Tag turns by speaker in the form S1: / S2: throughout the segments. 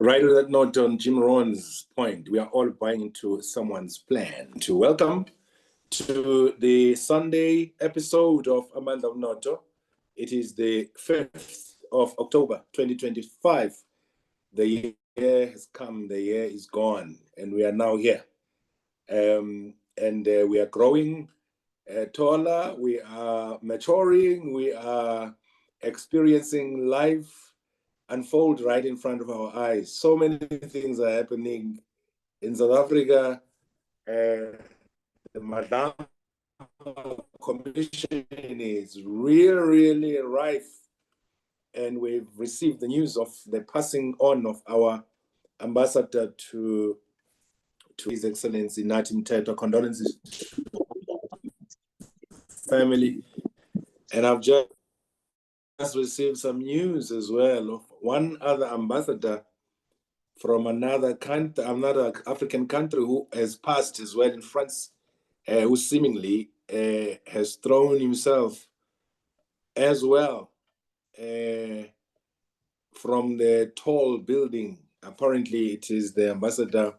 S1: Right on that note, on Jim Rohn's point, we are all buying into someone's plan. To welcome to the Sunday episode of Amanda Noto. It is the 5th of October, 2025. The year has come, the year is gone, and we are now here. We are growing taller, we are maturing, we are experiencing life unfold right in front of our eyes. So many things are happening in South Africa. The Madam Commission is really rife, and we've received the news of the passing on of our ambassador to His Excellency Nathi Mthethwa. Condolences to family, and I've just received some news as well of one other ambassador from another country, another African country, who has passed as well in France, who seemingly has thrown himself as well from the tall building. Apparently, it is the ambassador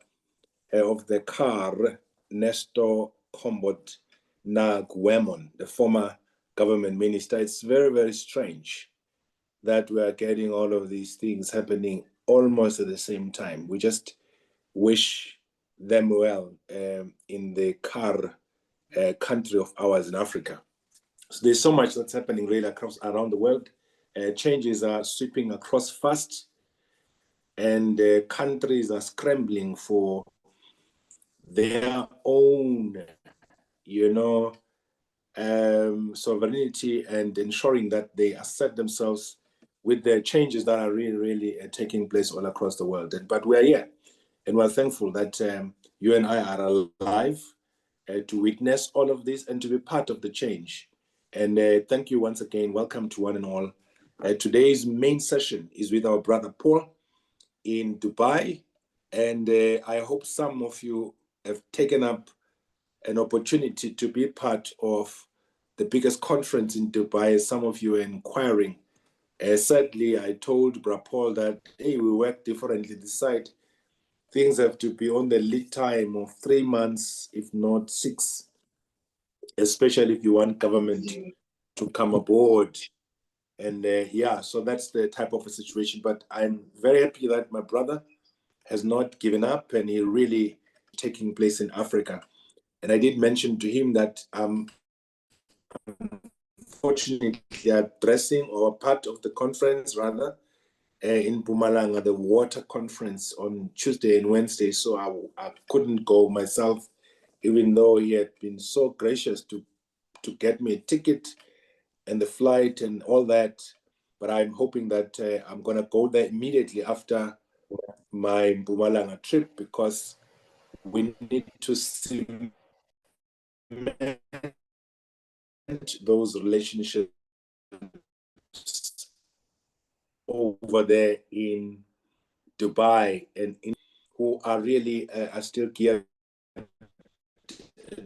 S1: of the car, Nestor Kombot Nagwemon, the former government minister. It's very strange that we are getting all of these things happening almost at the same time. We just wish them well in the car country of ours in Africa. So there's so much that's happening really around the world. Changes are sweeping across fast, and countries are scrambling for their own, sovereignty, and ensuring that they assert themselves with the changes that are really taking place all across the world. But we're here, and we're thankful that you and I are alive to witness all of this and to be part of the change. And thank you once again. Welcome to one and all. Today's main session is with our brother Paul in Dubai, and I hope some of you have taken up an opportunity to be part of the biggest conference in Dubai. Some of you are inquiring. Sadly, I told Bra Paul that, hey, we work differently this side. Things have to be on the lead time of 3 months, if not 6, especially if you want government to come aboard. And so that's the type of a situation. But I'm very happy that my brother has not given up, and he really taking place in Africa. And I did mention to him that unfortunately addressing, or part of the conference rather, in Mpumalanga, the water conference on Tuesday and Wednesday. So I couldn't go myself, even though he had been so gracious to get me a ticket and the flight and all that. But I'm hoping that I'm going to go there immediately after my Mpumalanga trip, because we need to cement those relationships over there in Dubai, and who are really are still geared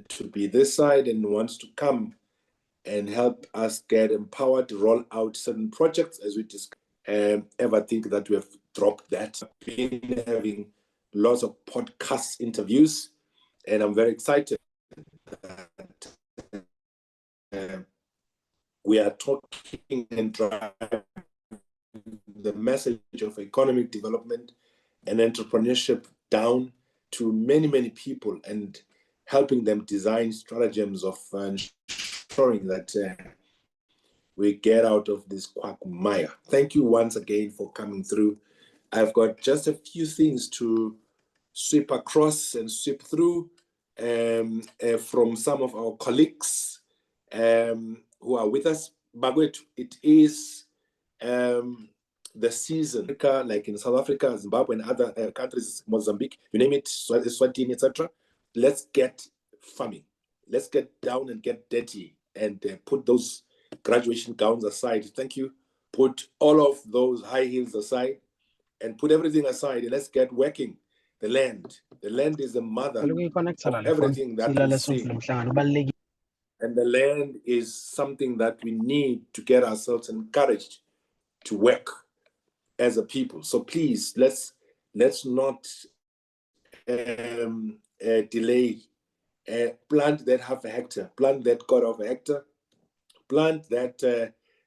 S1: to be this side and wants to come and help us get empowered to roll out certain projects as we discuss. Ever think that we have dropped that? Been having lots of podcast interviews, and I'm very excited that we are talking and driving the message of economic development and entrepreneurship down to many people, and helping them design stratagems of ensuring that we get out of this quagmire. Thank you once again for coming through. I've got just a few things to sweep across and sweep through from some of our colleagues who are with us. Bagwet, it is the season, like in South Africa, Zimbabwe, and other countries, Mozambique, you name it, Swatini, etc. Let's get farming. Let's get down and get dirty, and put those graduation gowns aside. Thank you. Put all of those high heels aside, and put everything aside, and let's get working the land. The land is the mother of everything that we see. And the land is something that we need to get ourselves encouraged to work as a people. So please, let's let's not delay. Plant that half a hectare, plant that quarter of a hectare, plant that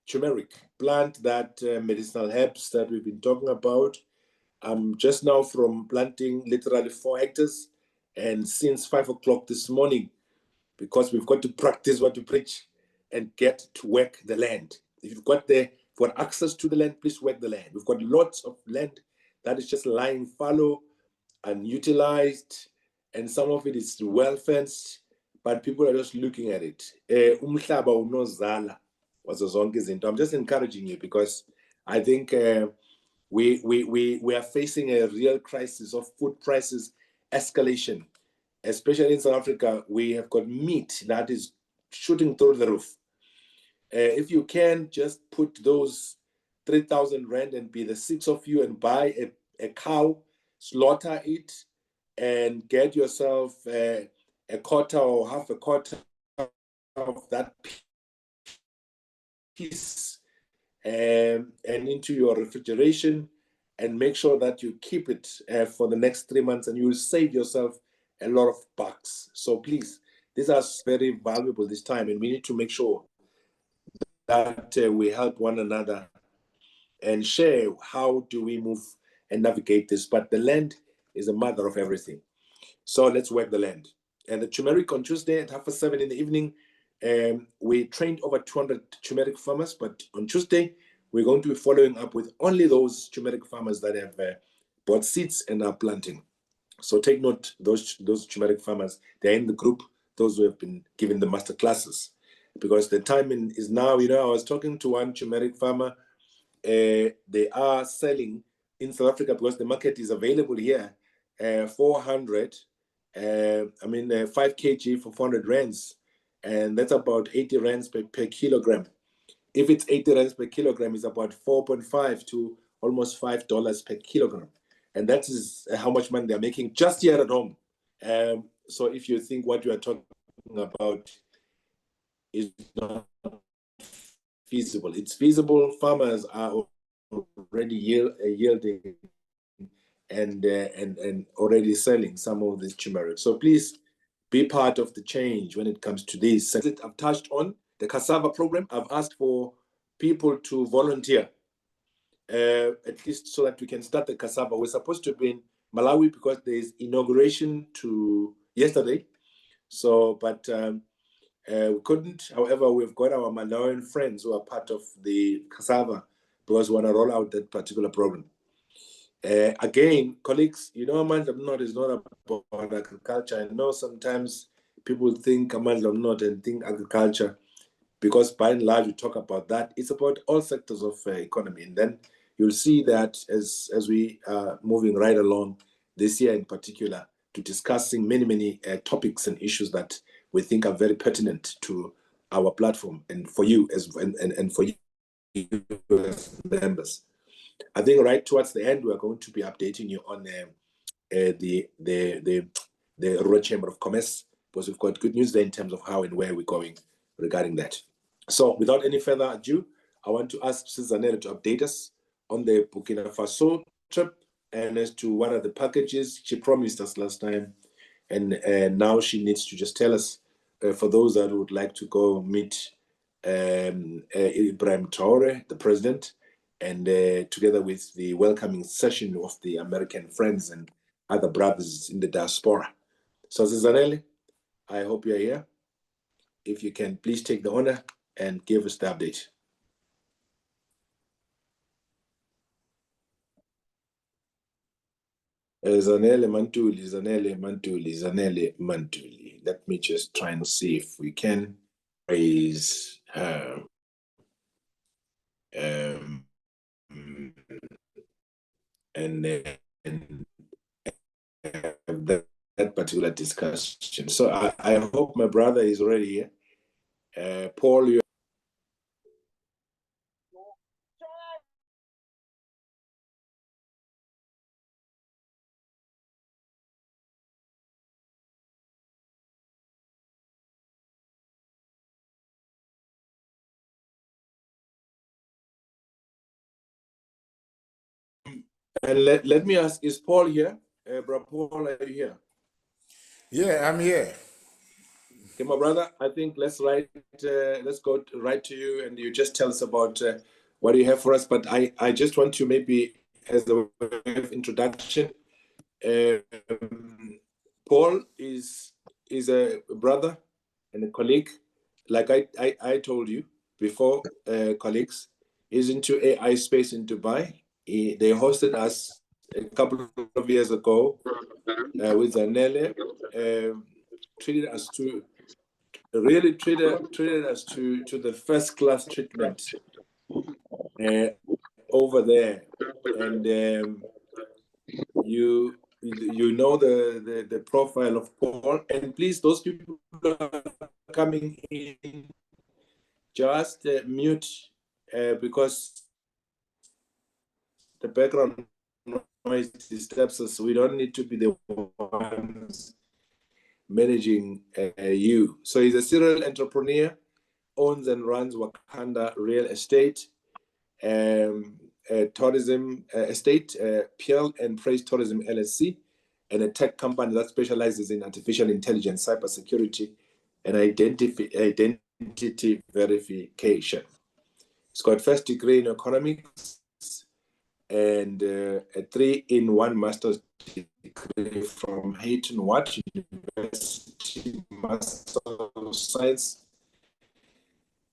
S1: turmeric, plant that medicinal herbs that we've been talking about. I'm just now from planting literally 4 hectares, and since 5 o'clock this morning, because we've got to practice what we preach and get to work the land. If you've got access to the land, please work the land. We've got lots of land that is just lying fallow, unutilized, and some of it is well fenced, but people are just looking at it. Umhlaba unozala wazo zonke izinto. I'm just encouraging you because I think we are facing a real crisis of food prices escalation, especially in South Africa. We have got meat that is shooting through the roof. If you can just put those 3,000 rand and be the 6 of you and buy a cow, slaughter it, and get yourself a quarter or half a quarter of that piece and into your refrigeration, and make sure that you keep it for the next 3 months, and you will save yourself a lot of bucks. So please, these are very valuable this time, and we need to make sure that we help one another and share how do we move and navigate this. But the land is the mother of everything. So let's work the land. And the turmeric on Tuesday at 7:30 in the evening, we trained over 200 turmeric farmers, but on Tuesday, we're going to be following up with only those turmeric farmers that have bought seeds and are planting. So take note, those turmeric farmers, they're in the group, those who have been given the master classes, because the timing is now. I was talking to one turmeric farmer. They are selling in South Africa because the market is available here, 400, 5 kg for 400 rands, and that's about 80 rands per kilogram. If it's 80 rands per kilogram, it's about 4.5 to almost $5 per kilogram. And that is how much money they're making just here at home. So if you think what you are talking about is not feasible, it's feasible. Farmers are already yielding and already selling some of this turmeric. So please be part of the change when it comes to this. I've touched on the cassava program. I've asked for people to volunteer, at least so that we can start the cassava. We're supposed to be in Malawi because there is inauguration to yesterday. So, but we couldn't. However, we've got our Malawian friends who are part of the cassava because we want to roll out that particular program. Again, colleagues, Amandla Mnot is not about agriculture. I know sometimes people think Amandla Mnot and think agriculture, because by and large we talk about that. It's about all sectors of economy, and then you'll see that as we are moving right along this year in particular to discussing many topics and issues that we think are very pertinent to our platform and for you and for you as members. I think right towards the end, we're going to be updating you on the Rural Chamber of Commerce, because we've got good news there in terms of how and where we're going regarding that. So without any further ado, I want to ask Zanele to update us on the Burkina Faso trip and as to what are the packages she promised us last time. And now she needs to just tell us, for those that would like to go meet Ibrahim Traore, the president, and together with the welcoming session of the American friends and other brothers in the diaspora. So Zanele, I hope you're here. If you can, please take the honor and give us the update. Zanele Mantuli. Let me just try and see if we can raise her. And have that particular discussion. So I hope my brother is already here. Paul, you. And let me ask, is Paul here? Bro Paul, are you here?
S2: Yeah, I'm here.
S1: Okay, my brother, I think let's go right to you, and you just tell us about what you have for us. But I just want to maybe, as a way of introduction, Paul is a brother and a colleague. Like I told you before, colleagues, is into AI space in Dubai. They hosted us a couple of years ago with Zanele. Treated us to really treated us to the first class treatment uh, over there, and you know the profile of Paul. And please, those people who are coming in, just mute because the background noise disturbs us. We don't need to be the ones managing you. So he's a serial entrepreneur, owns and runs Wakanda Real Estate, tourism estate, Pearl and Praise Tourism LLC, and a tech company that specializes in artificial intelligence, cybersecurity, and identity verification. He's got first degree in economics and a 3-in-1 master's degree from Hayton Watt University, Master of Science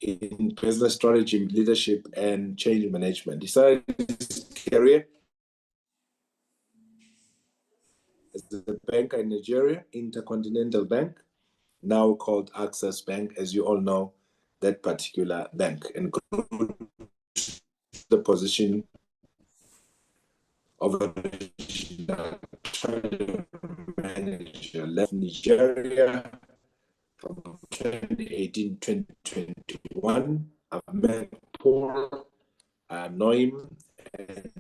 S1: in business strategy, leadership, and change management. He started his career as a banker in Nigeria, Intercontinental Bank, now called Access Bank, as you all know, that particular bank, and grew the position of a manager. Left Nigeria from 2018 2021. I've met Paul, I know him, and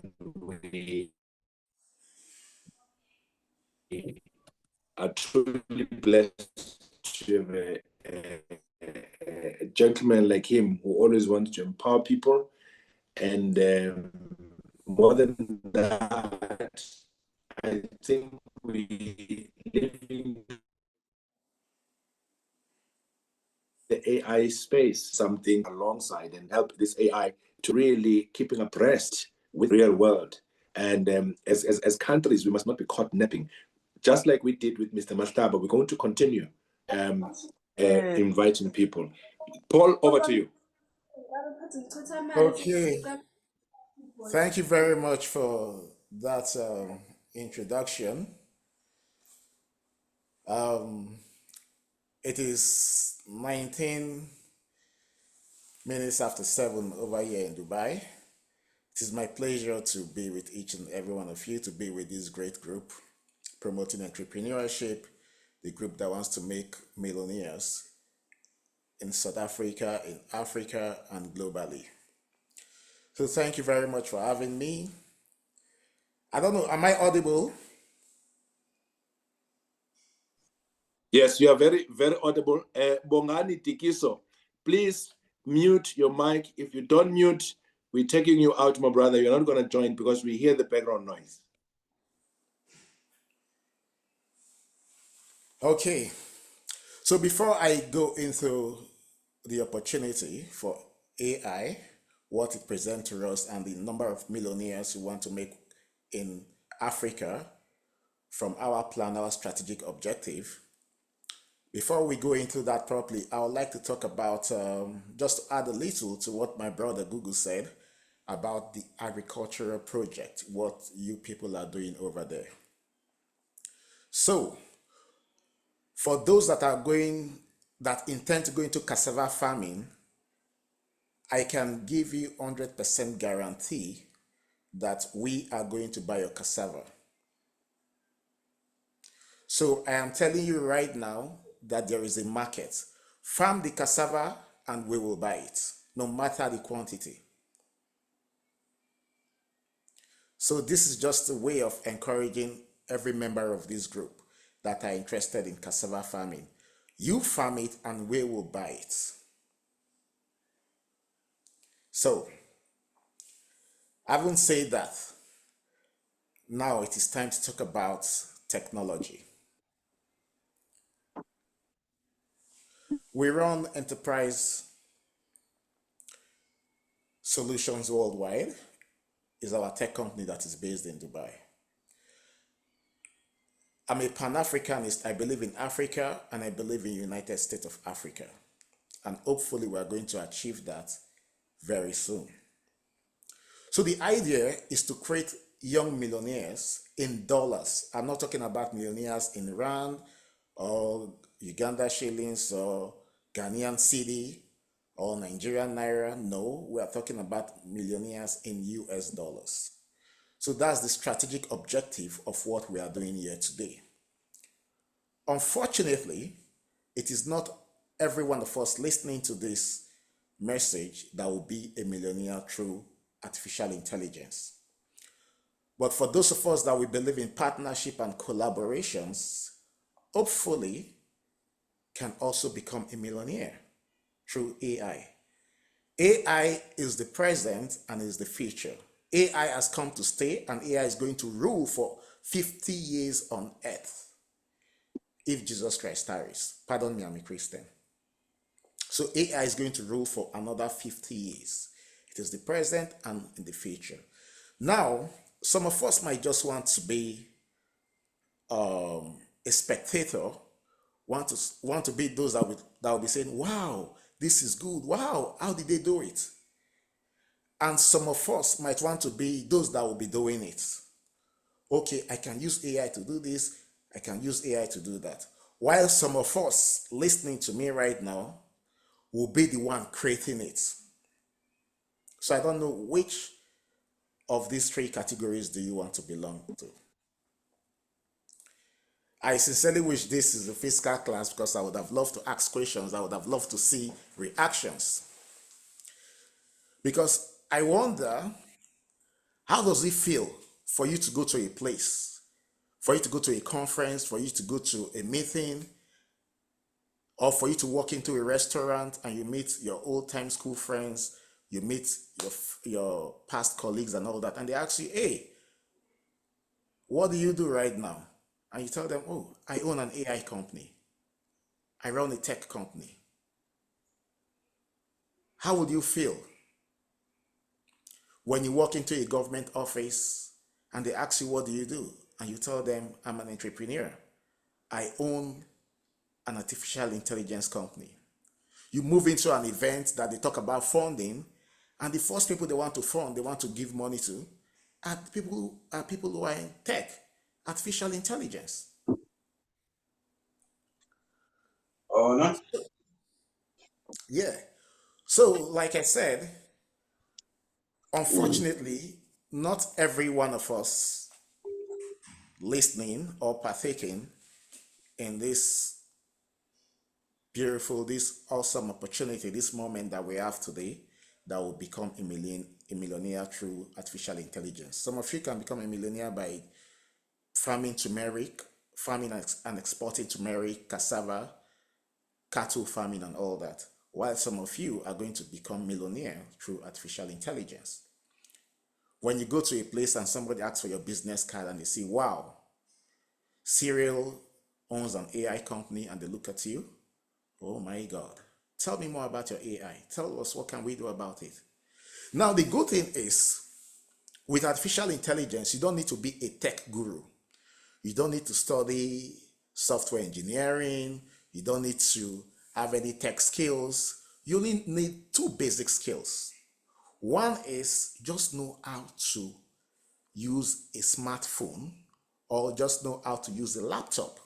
S1: we are truly blessed to have a gentleman like him who always wants to empower people. And more than that, I think we live in the AI space, something alongside and help this AI to really keeping abreast with real world. And as countries, we must not be caught napping. Just like we did with Mr. Mastaba, we're going to continue inviting people. Paul, over to you.
S2: Okay. Thank you very much for that introduction. Um, it is 19 minutes after 7 over here in Dubai. It is my pleasure to be with each and every one of you, to be with this great group promoting entrepreneurship, the group that wants to make millionaires in South Africa, in Africa, and globally. So thank you very much for having me. I don't know, am I audible?
S1: Yes, you are very, very audible. Bongani Tikiso, please mute your mic. If you don't mute, we're taking you out, my brother. You're not going to join because we hear the background noise.
S2: Okay. So before I go into the opportunity for AI, what it presents to us, and the number of millionaires we want to make in Africa from our plan, our strategic objective, before we go into that properly, I would like to talk about, just to add a little to what my brother Google said about the agricultural project, what you people are doing over there. So, for those that intend to go into cassava farming, I can give you 100% guarantee that we are going to buy your cassava. So I am telling you right now that there is a market. Farm the cassava and we will buy it, no matter the quantity. So this is just a way of encouraging every member of this group that are interested in cassava farming. You farm it and we will buy it. So, having said that, Now it is time to talk about technology. We run enterprise solutions worldwide. Is our tech company that is based in Dubai. I'm a Pan-Africanist. I believe in Africa and I believe in United States of Africa. And hopefully we're going to achieve that very soon. So the idea is to create young millionaires in dollars. I'm not talking about millionaires in rand or Uganda shillings or Ghanaian cedi or Nigerian naira. No, we are talking about millionaires in US dollars. So that's the strategic objective of what we are doing here today. Unfortunately, it is not every one of us listening to this message that will be a millionaire through artificial intelligence. But for those of us that we believe in partnership and collaborations, hopefully can also become a millionaire through AI. AI is the present and is the future. AI has come to stay and AI is going to rule for 50 years on earth if Jesus Christ tarries. Pardon me, I'm a Christian. So AI is going to rule for another 50 years. It is the present and in the future. Now, some of us might just want to be a spectator, want to be those that will be saying, wow, this is good. Wow, how did they do it? And some of us might want to be those that will be doing it. Okay, I can use AI to do this. I can use AI to do that. While some of us listening to me right now will be the one creating it. So I don't know which of these three categories do you want to belong to. I sincerely wish this is a physical class because I would have loved to ask questions. I would have loved to see reactions. Because I wonder, how does it feel for you to go to a place, for you to go to a conference, for you to go to a meeting, or for you to walk into a restaurant and you meet your old time school friends, you meet your past colleagues and all that, and they ask you, hey, what do you do right now? And you tell them, oh, I own an AI company. I run a tech company. How would you feel when you walk into a government office and they ask you, what do you do? And you tell them, I'm an entrepreneur. I own an artificial intelligence company. You move into an event that they talk about funding, and the first people they want to fund, they want to give money to, are people who are in tech, artificial intelligence.
S3: Oh, no.
S2: Yeah. So, like I said, unfortunately, not every one of us listening or partaking in this beautiful, this awesome opportunity, this moment that we have today, that will become a millionaire through artificial intelligence. Some of you can become a millionaire by farming turmeric, farming and exporting turmeric, cassava, cattle farming, and all that. While some of you are going to become millionaire through artificial intelligence. When you go to a place and somebody asks for your business card and they say, wow, Cyril owns an AI company, and they look at you, oh my God, tell me more about your AI. Tell us, what can we do about it? Now, the good thing is, with artificial intelligence, you don't need to be a tech guru. You don't need to study software engineering. You don't need to have any tech skills. You only need two basic skills. One is just know how to use a smartphone or just know how to use a laptop.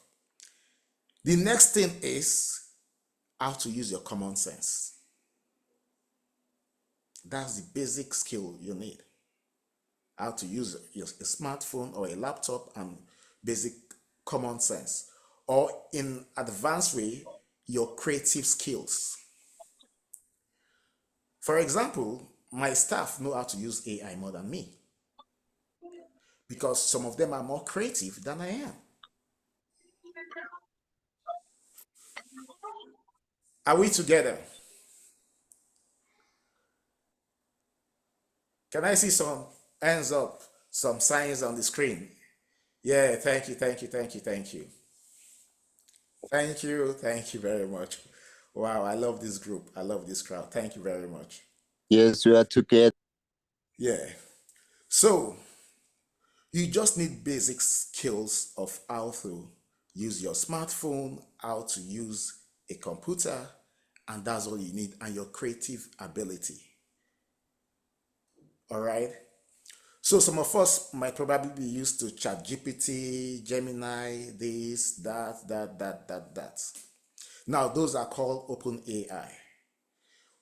S2: The next thing is how to use your common sense. That's the basic skill you need. How to use a smartphone or a laptop and basic common sense. Or in advanced way, your creative skills. For example, my staff know how to use AI more than me because some of them are more creative than I am. Are we together? Can I see some hands up, some signs on the screen? Yeah, thank you, thank you, thank you, thank you. Thank you very much. Wow, I love this group. I love this crowd. Thank you very much.
S4: Yes, we are together.
S2: Yeah. So you just need basic skills of how to use your smartphone, how to use a computer, and that's all you need, and your creative ability. All right. So some of us might probably be used to ChatGPT, Gemini, this, that. Now those are called open AI.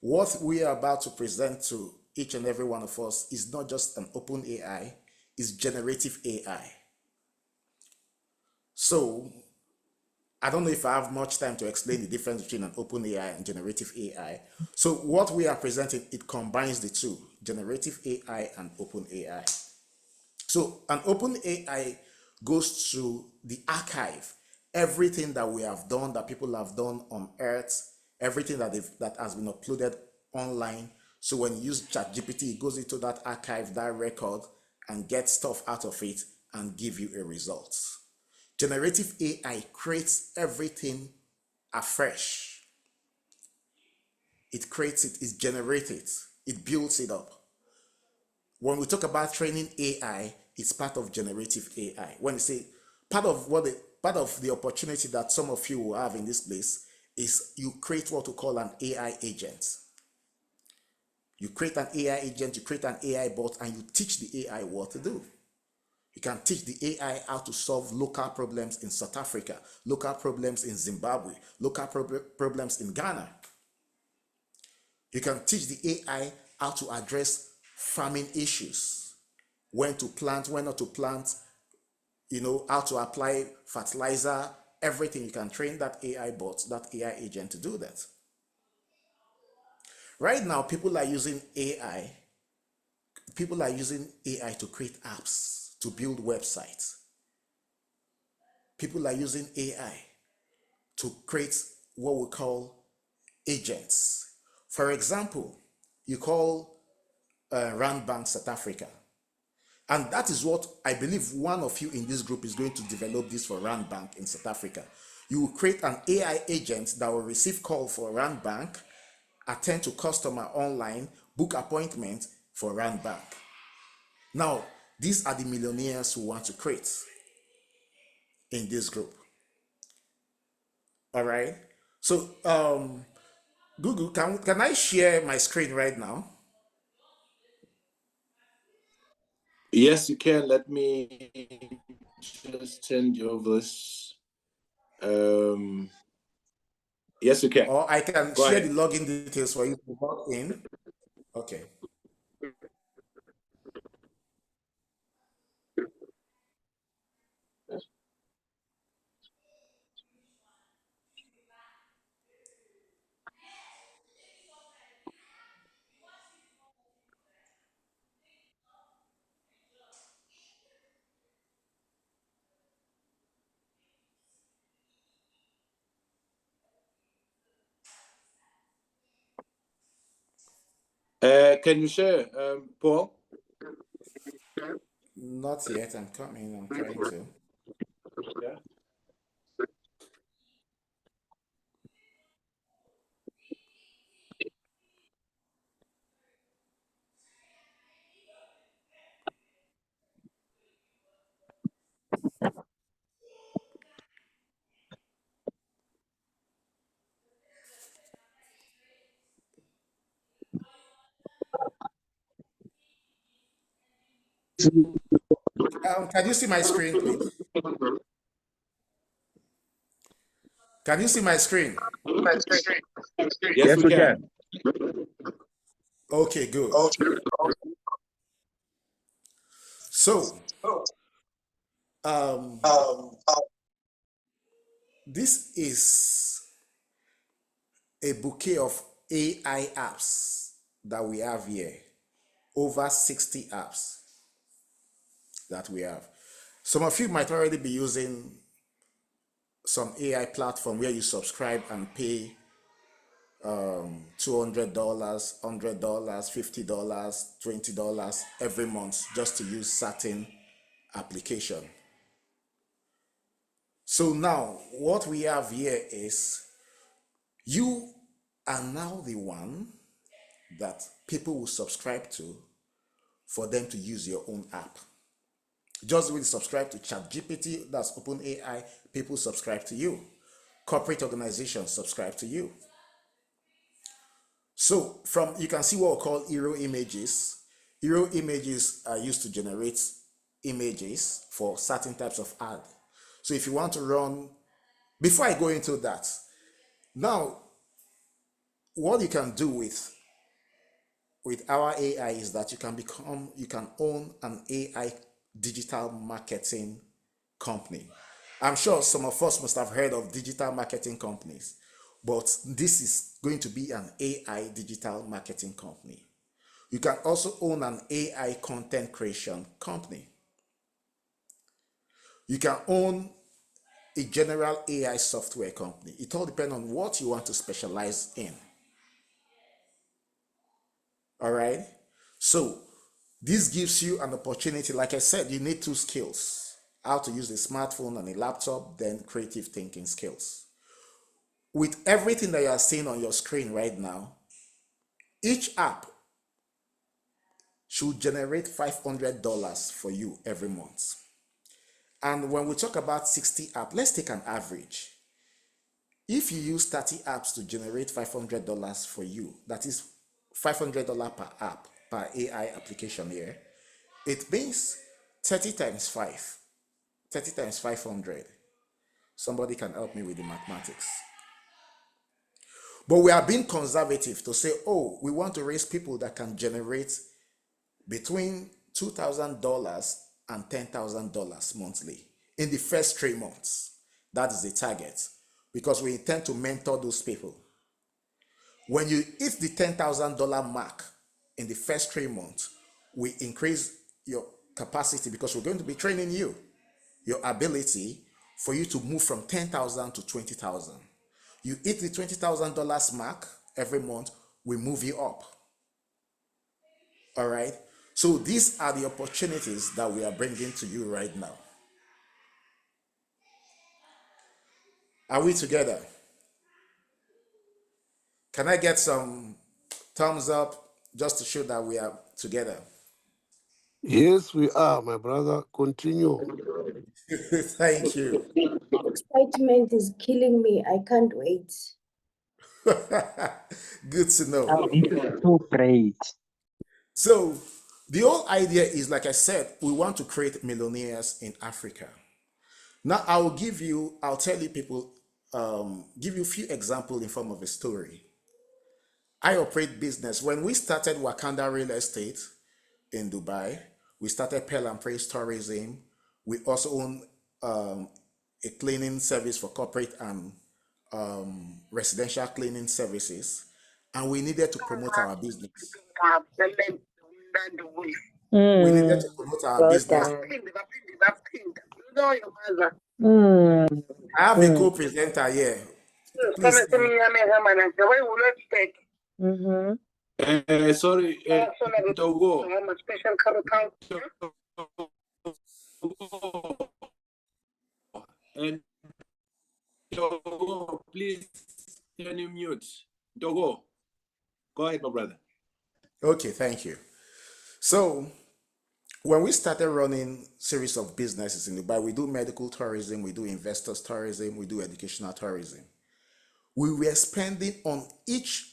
S2: What we are about to present to each and every one of us is not just an open AI, it's generative AI. So I don't know if I have much time to explain the difference between an open AI and generative AI. So what we are presenting, it combines the two, generative AI and open AI. So an open AI goes to the archive, everything that we have done, that people have done on Earth, everything that has been uploaded online. So when you use ChatGPT, it goes into that archive, that record, and gets stuff out of it and give you a result. Generative AI creates everything afresh. It creates it, it generates it, it builds it up. When we talk about training AI, it's part of generative AI. When you say part of the opportunity that some of you will have in this place is you create what we call an AI agent. You create an AI agent, you create an AI bot, and you teach the AI what to do. You can teach the AI how to solve local problems in South Africa, local problems in Zimbabwe, local problems in Ghana. You can teach the AI how to address farming issues, when to plant, when not to plant, how to apply fertilizer, everything. You can train that AI bot, that AI agent to do that. Right now, people are using AI to create apps, to build websites. People are using AI to create what we call agents. For example, you call Rand Bank South Africa. And that is what I believe one of you in this group is going to develop this for Rand Bank in South Africa. You will create an AI agent that will receive call for Rand Bank, attend to customer online, book appointment for Rand Bank. Now, these are the millionaires who want to create in this group. All right. So, Google, can I share my screen right now?
S1: Yes, you can. Let me just send you this. Yes, you can.
S2: Or I can
S1: Go
S2: share
S1: ahead.
S2: the login details for you to log in. Okay.
S1: Can you share, Paul?
S2: Not yet. I'm coming. I'm trying to.
S1: Yeah.
S2: Can you see my screen, please? Can you see my screen?
S1: Yes, we can.
S2: Okay, good. So, um, this is a bouquet of AI apps that we have here. Over 60 apps that we have. Some of you might already be using some AI platform where you subscribe and pay $200, $100, $50, $20 every month just to use certain application. So now what we have here is you are now the one that people will subscribe to for them to use your own app. Just really subscribe to ChatGPT, that's OpenAI, people subscribe to you. Corporate organizations subscribe to you. So from you can see what we call hero images. Hero images are used to generate images for certain types of ad. So if you want to run, before I go into that, now what you can do with our AI is that you can own an AI digital marketing company. I'm sure some of us must have heard of digital marketing companies, but this is going to be an AI digital marketing company. You can also own an AI content creation company. You can own a general AI software company. It all depends on what you want to specialize in. All right. So this gives you an opportunity. Like I said, you need two skills: how to use a smartphone and a laptop, then creative thinking skills. With everything that you are seeing on your screen right now, each app should generate $500 for you every month. And when we talk about 60 apps, let's take an average. If you use 30 apps to generate $500 for you, that is $500 per app, per AI application here, it means 30 times 5, 30 times 500. Somebody can help me with the mathematics. But we are being conservative to say, oh, we want to raise people that can generate between $2,000 and $10,000 monthly in the first 3 months. That is the target, because we intend to mentor those people. When you hit the $10,000 mark in the first 3 months, we increase your capacity because we're going to be training you, your ability for you to move from 10,000 to 20,000. You hit the $20,000 mark every month, we move you up. All right. So these are the opportunities that we are bringing to you right now. Are we together? Can I get some thumbs up just to show that we are together?
S5: Yes, we are, my brother. Continue.
S2: Thank you.
S6: Excitement is killing me. I can't wait.
S2: Good to know.
S7: Oh, this is so great.
S2: So the whole idea is, like I said, we want to create millionaires in Africa. Now I'll tell you people, give you a few examples in form of a story. I operate business. When we started Wakanda Real Estate in Dubai, we started Pearl and Praise Tourism. We also own a cleaning service for corporate and residential cleaning services. And we needed to promote our business. We needed to promote our
S6: Well
S2: business.
S6: done.
S2: I have a co-presenter here. Please.
S1: Sorry, Togo. And Togo, please, can you mute? Togo, go ahead, my brother.
S2: Okay, thank you. So when we started running series of businesses in Dubai, we do medical tourism, we do investors tourism, we do educational tourism. We were spending on each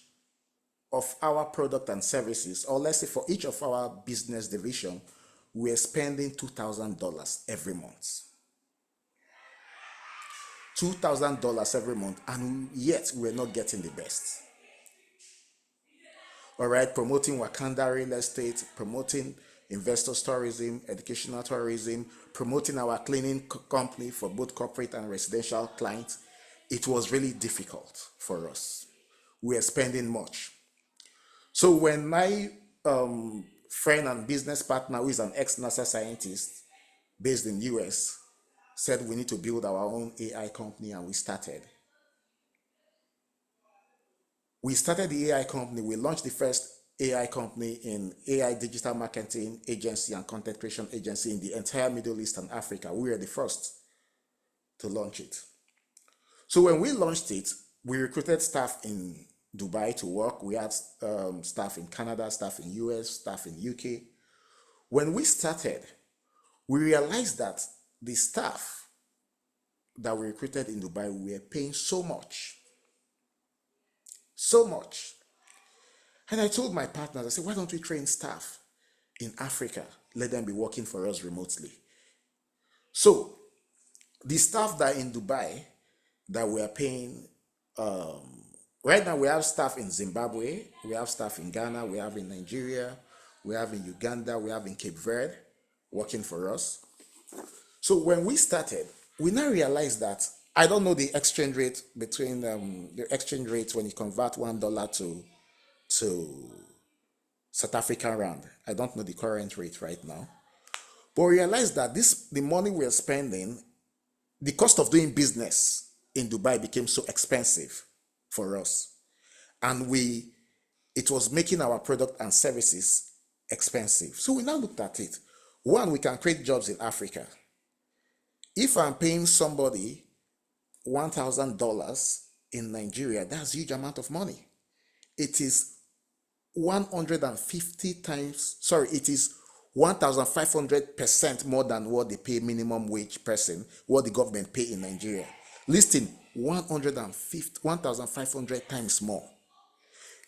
S2: of our product and services, or let's say for each of our business division, we are spending $2,000 every month. $2,000 every month, and yet we're not getting the best. All right, promoting Wakanda Real Estate, promoting investors tourism, educational tourism, promoting our cleaning company for both corporate and residential clients. It was really difficult for us. We are spending much. So when my friend and business partner, who is an ex-NASA scientist based in US, said we need to build our own AI company, and we started. We started the AI company. We launched the first AI company in AI digital marketing agency and content creation agency in the entire Middle East and Africa. We were the first to launch it. So when we launched it, we recruited staff in Dubai to work. We had staff in Canada, staff in US, staff in UK. When we started, we realized that the staff that we recruited in Dubai were paying so much. And I told my partners, I said, why don't we train staff in Africa? Let them be working for us remotely. So the staff that are in Dubai that we are paying, right now we have staff in Zimbabwe, we have staff in Ghana, we have in Nigeria, we have in Uganda, we have in Cape Verde working for us. So when we started, we now realized that, I don't know the exchange rate between the exchange rate when you convert $1 to South African rand. I don't know the current rate right now. But we realized that the money we're spending, the cost of doing business in Dubai became so expensive for us. And it was making our product and services expensive. So we now looked at it. One, we can create jobs in Africa. If I'm paying somebody $1,000 in Nigeria, that's a huge amount of money. It is 150 times, sorry, it is 1,500% more than what they pay minimum wage person, what the government pay in Nigeria. Listing 1,500 times more.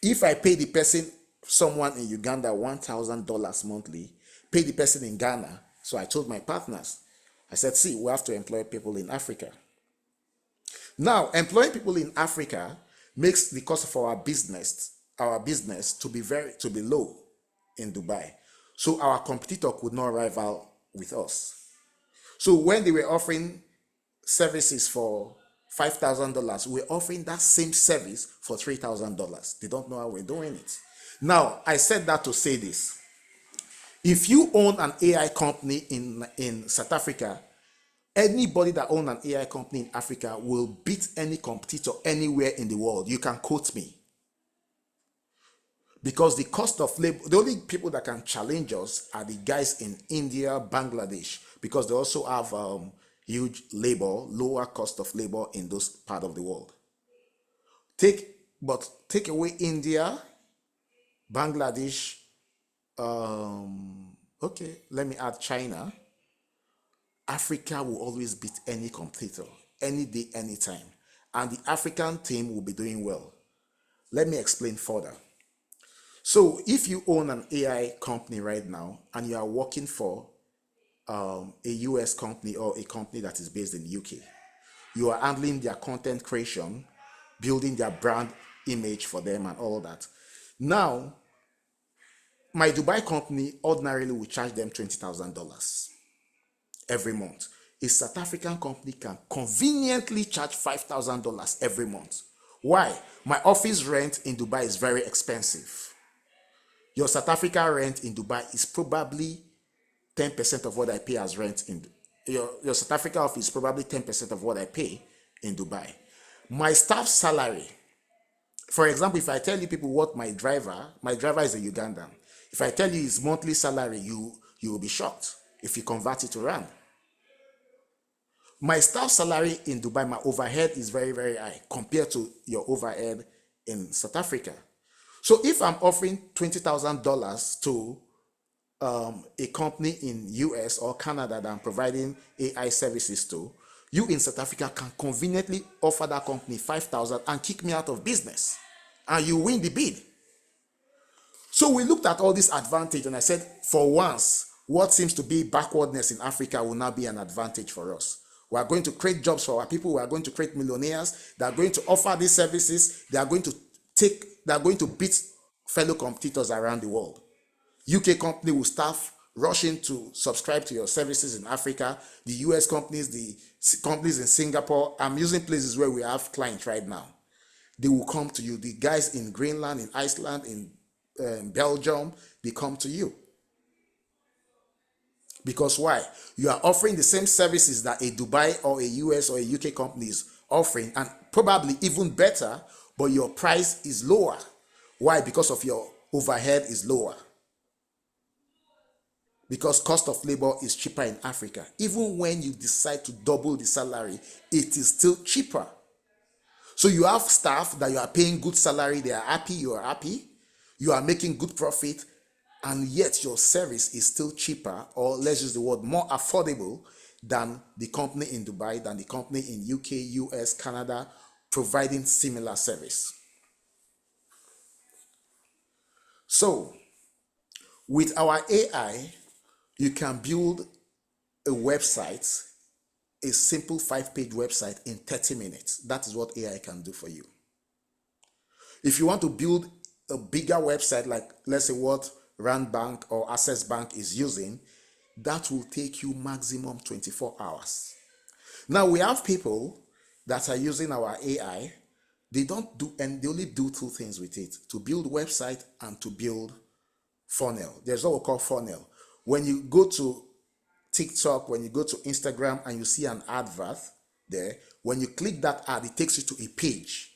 S2: If I pay the person, someone in Uganda, $1,000 monthly, pay the person in Ghana. So I told my partners, I said, see, we have to employ people in Africa. Now, employing people in Africa makes the cost of our business to be low in Dubai. So our competitor could not rival with us. So when they were offering services for $5,000, we're offering that same service for $3,000. They don't know how we're doing it. Now, I said that to say this. If you own an AI company in South Africa, anybody that owns an AI company in Africa will beat any competitor anywhere in the world. You can quote me. Because the cost of labor, the only people that can challenge us are the guys in India, Bangladesh, because they also have huge lower cost of labor in those parts of the world. Take away India, Bangladesh, okay, let me add China. Africa will always beat any competitor, any day, anytime. And the African team will be doing well. Let me explain further. So if you own an AI company right now and you are working for a US company or a company that is based in UK, you are handling their content creation, building their brand image for them and all that. Now, my Dubai company ordinarily will charge them $20,000 every month. A South African company can conveniently charge $5,000 every month. Why? My office rent in Dubai is very expensive. Your South Africa rent in Dubai is probably 10% of what I pay as rent in your South Africa office is probably 10% of what I pay in Dubai. My staff salary, for example, if I tell you people what my driver is a Ugandan. If I tell you his monthly salary, you will be shocked if you convert it to rand. My staff salary in Dubai, my overhead is very, very high compared to your overhead in South Africa. So if I'm offering $20,000 to a company in US or Canada that I'm providing AI services to, you in South Africa can conveniently offer that company $5,000 and kick me out of business, and you win the bid. So we looked at all this advantage, and I said, for once, what seems to be backwardness in Africa will now be an advantage for us. We are going to create jobs for our people. We are going to create millionaires. They are going to offer these services. They are going to beat fellow competitors around the world. UK company will start rushing to subscribe to your services in Africa. The US companies, the companies in Singapore, I'm using places where we have clients right now. They will come to you. The guys in Greenland, in Iceland, in Belgium, they come to you. Because why? You are offering the same services that a Dubai or a US or a UK company is offering, and probably even better, but your price is lower. Why? Because of your overhead is lower. because cost of labor is cheaper in Africa. Even when you decide to double the salary, it is still cheaper. So you have staff that you are paying good salary, they are happy, you are happy, you are making good profit, and yet your service is still cheaper, or let's use the word more affordable than the company in Dubai, than the company in UK, US, Canada, providing similar service. So with our AI, you can build a website, a simple 5-page website in 30 minutes. That is what AI can do for you. If you want to build a bigger website, like let's say what Rand Bank or Access Bank is using, that will take you maximum 24 hours. Now we have people that are using our AI. They don't do, and they only do two things with it: to build website and to build funnel. There's what we call funnel. When you go to TikTok, when you go to Instagram and you see an advert there, when you click that ad, it takes you to a page.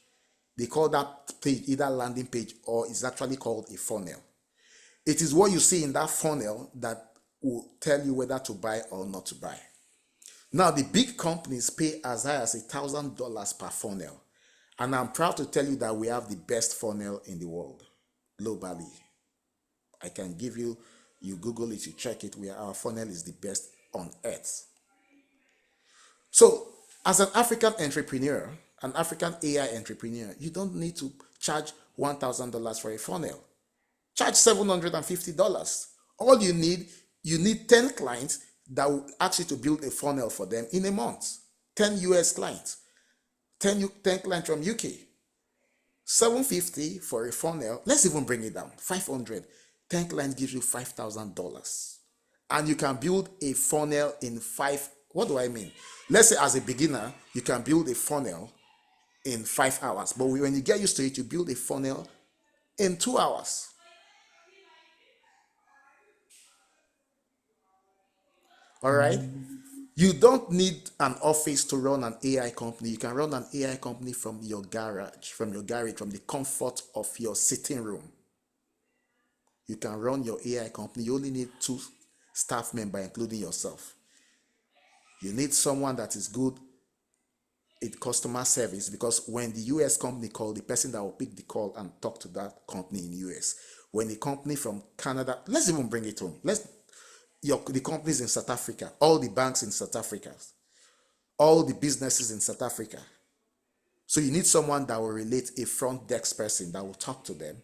S2: They call that page either landing page or it's actually called a funnel. It is what you see in that funnel that will tell you whether to buy or not to buy. Now, the big companies pay as high as $1,000 per funnel. And I'm proud to tell you that we have the best funnel in the world, globally. I can give you, you Google it, you check it, our funnel is the best on earth. So, as an African entrepreneur, an African AI entrepreneur, you don't need to charge $1,000 for a funnel. Charge $750. All you need 10 clients that will ask you to build a funnel for them in a month. 10 US clients, 10 clients from UK. $750 for a funnel. Let's even bring it down. $500. 10 clients gives you $5,000. And you can build a funnel in what do I mean? Let's say as a beginner, you can build a funnel in 5 hours. But when you get used to it, you build a funnel in 2 hours. All right? You don't need an office to run an AI company. You can run an AI company from your garage, from the comfort of your sitting room. You can run your AI company. You only need 2 staff members, including yourself. You need someone that is good in customer service, because when the US company call, the person that will pick the call and talk to that company in US. When the company from Canada, let's even bring it home. The companies in South Africa, all the banks in South Africa, all the businesses in South Africa. So you need someone that will relate, a front desk person that will talk to them.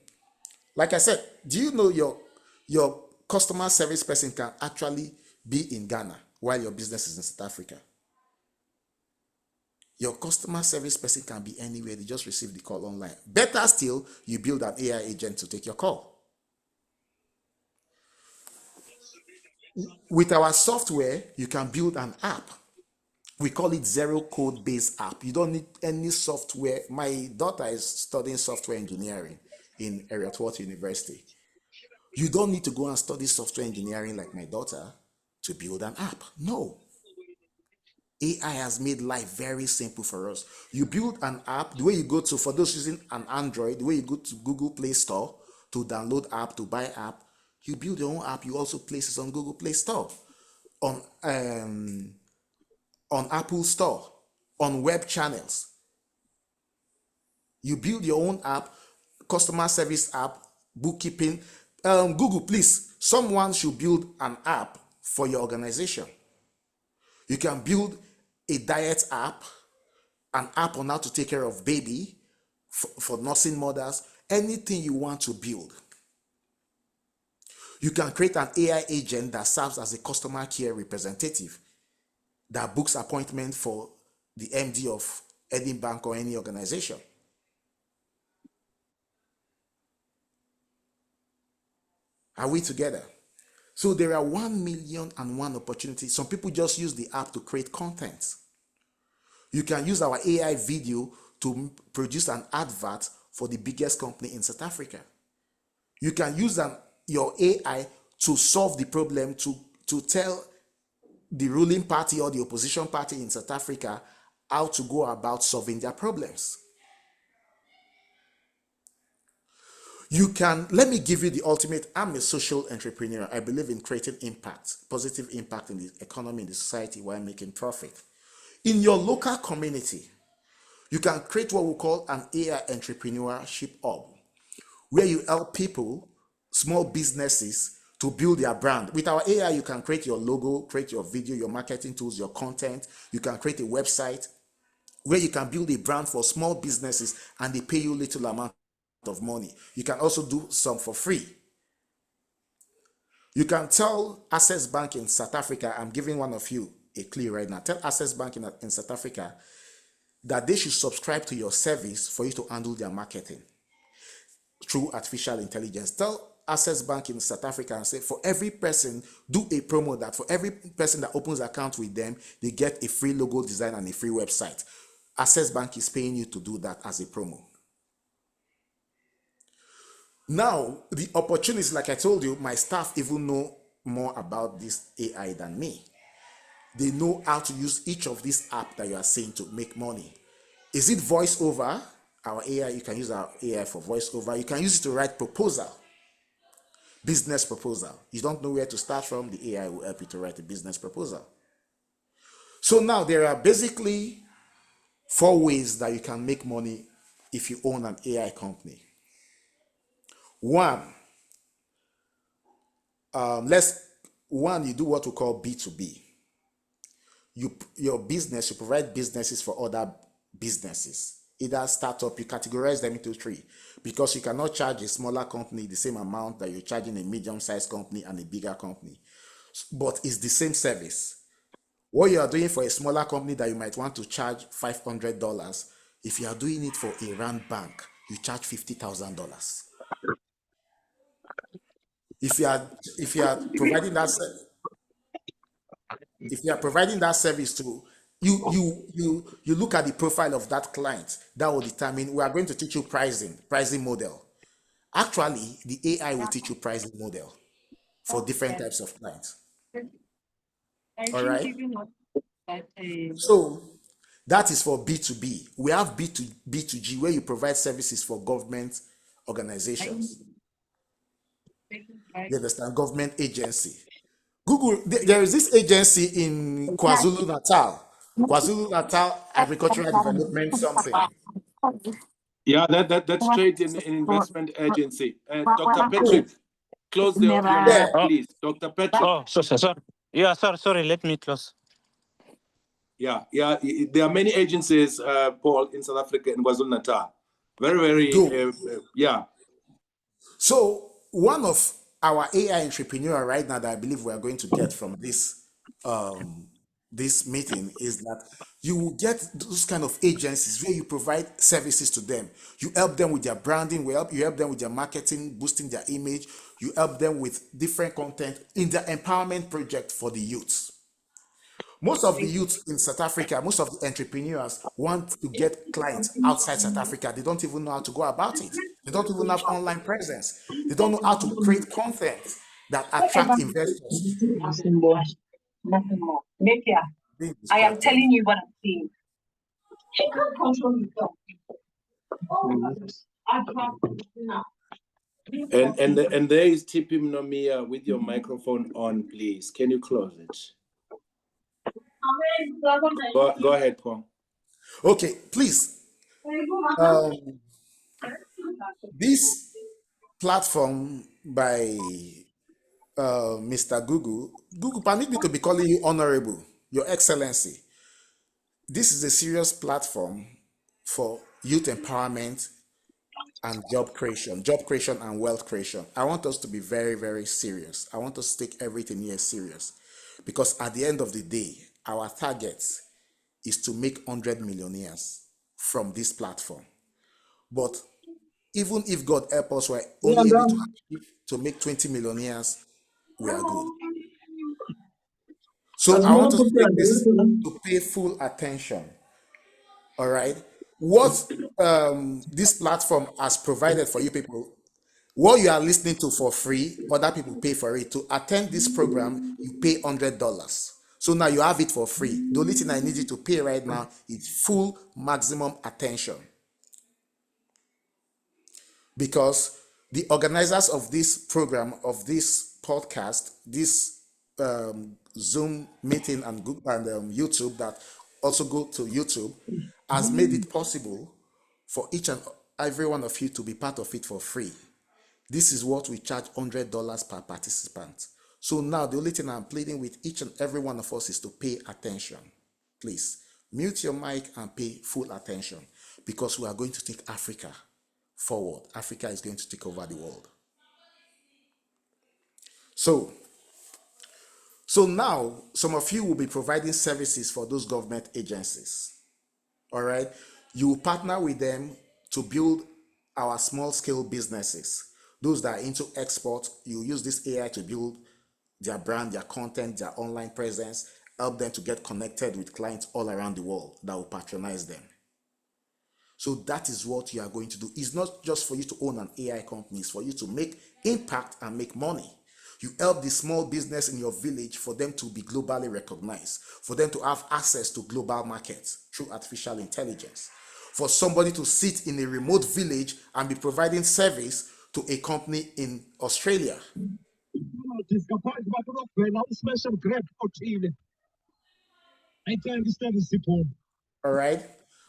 S2: Like I said, do you know your customer service person can actually be in Ghana while your business is in South Africa? Your customer service person can be anywhere. They just receive the call online. Better still, you build an AI agent to take your call. With our software, you can build an app. We call it zero code based app. You don't need any software. My daughter is studying software engineering in Eriotworth University. You don't need to go and study software engineering like my daughter to build an app. No. AI has made life very simple for us. You build an app, the way you go to, for those using an Android, the way you go to Google Play Store to download app, to buy app, you build your own app, you also place it on Google Play Store, on Apple Store, on web channels. You build your own app, customer service app, bookkeeping. Google, please, someone should build an app for your organization. You can build a diet app, an app on how to take care of baby, for nursing mothers, anything you want to build. You can create an AI agent that serves as a customer care representative that books appointment for the MD of any bank or any organization. Are we together? So there are 1,000,001 opportunities. Some people just use the app to create content. You can use our AI video to produce an advert for the biggest company in South Africa. You can use your AI to solve the problem, to tell the ruling party or the opposition party in South Africa how to go about solving their problems. You can, let me give you the ultimate. I'm a social entrepreneur. I believe in creating impact, positive impact in the economy, in the society, while making profit. In your local community, you can create what we call an AI entrepreneurship hub, where you help people, small businesses, to build their brand. With our AI, you can create your logo, create your video, your marketing tools, your content. You can create a website where you can build a brand for small businesses and they pay you little amount of money. You can also do some for free. You can tell Access Bank in South Africa, I'm giving one of you a clue right now. Tell Access Bank in South Africa that they should subscribe to your service for you to handle their marketing through artificial intelligence. Tell Access Bank in South Africa and say, for every person, do a promo that for every person that opens an account with them, they get a free logo design and a free website. Access Bank is paying you to do that as a promo. Now, the opportunities, like I told you, my staff even know more about this AI than me. They know how to use each of these apps that you are saying to make money. Is it voiceover? Our AI, you can use our AI for voiceover. You can use it to write proposal, business proposal. You don't know where to start from, the AI will help you to write a business proposal. So now there are basically 4 ways that you can make money if you own an AI company. One, you do what we call B2B. Your business, you provide businesses for other businesses. Either startup, you categorize them into 3 because you cannot charge a smaller company the same amount that you're charging a medium-sized company and a bigger company. But it's the same service. What you are doing for a smaller company that you might want to charge $500, if you are doing it for a rand bank, you charge $50,000. If you are providing that service to you look at the profile of that client, that will determine. We are going to teach you pricing model. Actually, the AI will teach you pricing model for different types of clients. All right. So that is for B2B. We have B2G, where you provide services for government organizations. You understand? Government agency. Google, there is this agency in KwaZulu Natal Agricultural Development something.
S1: Yeah, that's straight in investment agency. Dr. Patrick, close your
S2: Yeah.
S1: mic, please. Dr. Patrick.
S8: Oh, sorry. Yeah, sorry. Let me close.
S1: Yeah. There are many agencies, Paul, in South Africa, in KwaZulu Natal. Very, yeah.
S2: So one of our AI entrepreneur right now that I believe we are going to get from this this meeting is that you will get those kind of agencies where you provide services to them. You help them with their branding, you help them with their marketing, boosting their image. You help them with different content in the empowerment project for the youths. Most of the youths in South Africa, most of the entrepreneurs want to get clients outside South Africa. They don't even know how to go about it. They don't even have online presence. They don't know how to create content that attract investors.
S9: Nothing more. Nakia, I am telling you what I'm seeing. He can't control himself.
S1: And there is Tipi Mnomia with your microphone on, please. Can you close it? Go ahead, Paul.
S2: Okay, please. This platform by Mr. Google, permit me to be calling you Honorable, Your Excellency. This is a serious platform for youth empowerment and job creation and wealth creation. I want us to be very, very serious. I want us to take everything here serious, because at the end of the day, our target is to make 100 millionaires from this platform. But even if God help us, we're only able to make 20 millionaires, we are good. So I want us to take this to pay full attention. All right. What this platform has provided for you people, what you are listening to for free, other people pay for it. To attend this program, you pay $100. So now you have it for free. The only thing I need you to pay right now is full maximum attention. Because The organizers of this program, of this podcast, this Zoom meeting and YouTube that also go to YouTube, has made it possible for each and every one of you to be part of it for free. This is what we charge $100 per participant. So now the only thing I'm pleading with each and every one of us is to pay attention. Please mute your mic and pay full attention, because we are going to take Africa forward. Africa is going to take over the world. So now some of you will be providing services for those government agencies. All right. You will partner with them to build our small scale businesses. Those that are into export, you use this AI to build their brand, their content, their online presence, help them to get connected with clients all around the world that will patronize them. So that is what you are going to do. It's not just for you to own an AI company, it's for you to make impact and make money. You help the small business in your village for them to be globally recognized, for them to have access to global markets through artificial intelligence, for somebody to sit in a remote village and be providing service to a company in Australia. All right.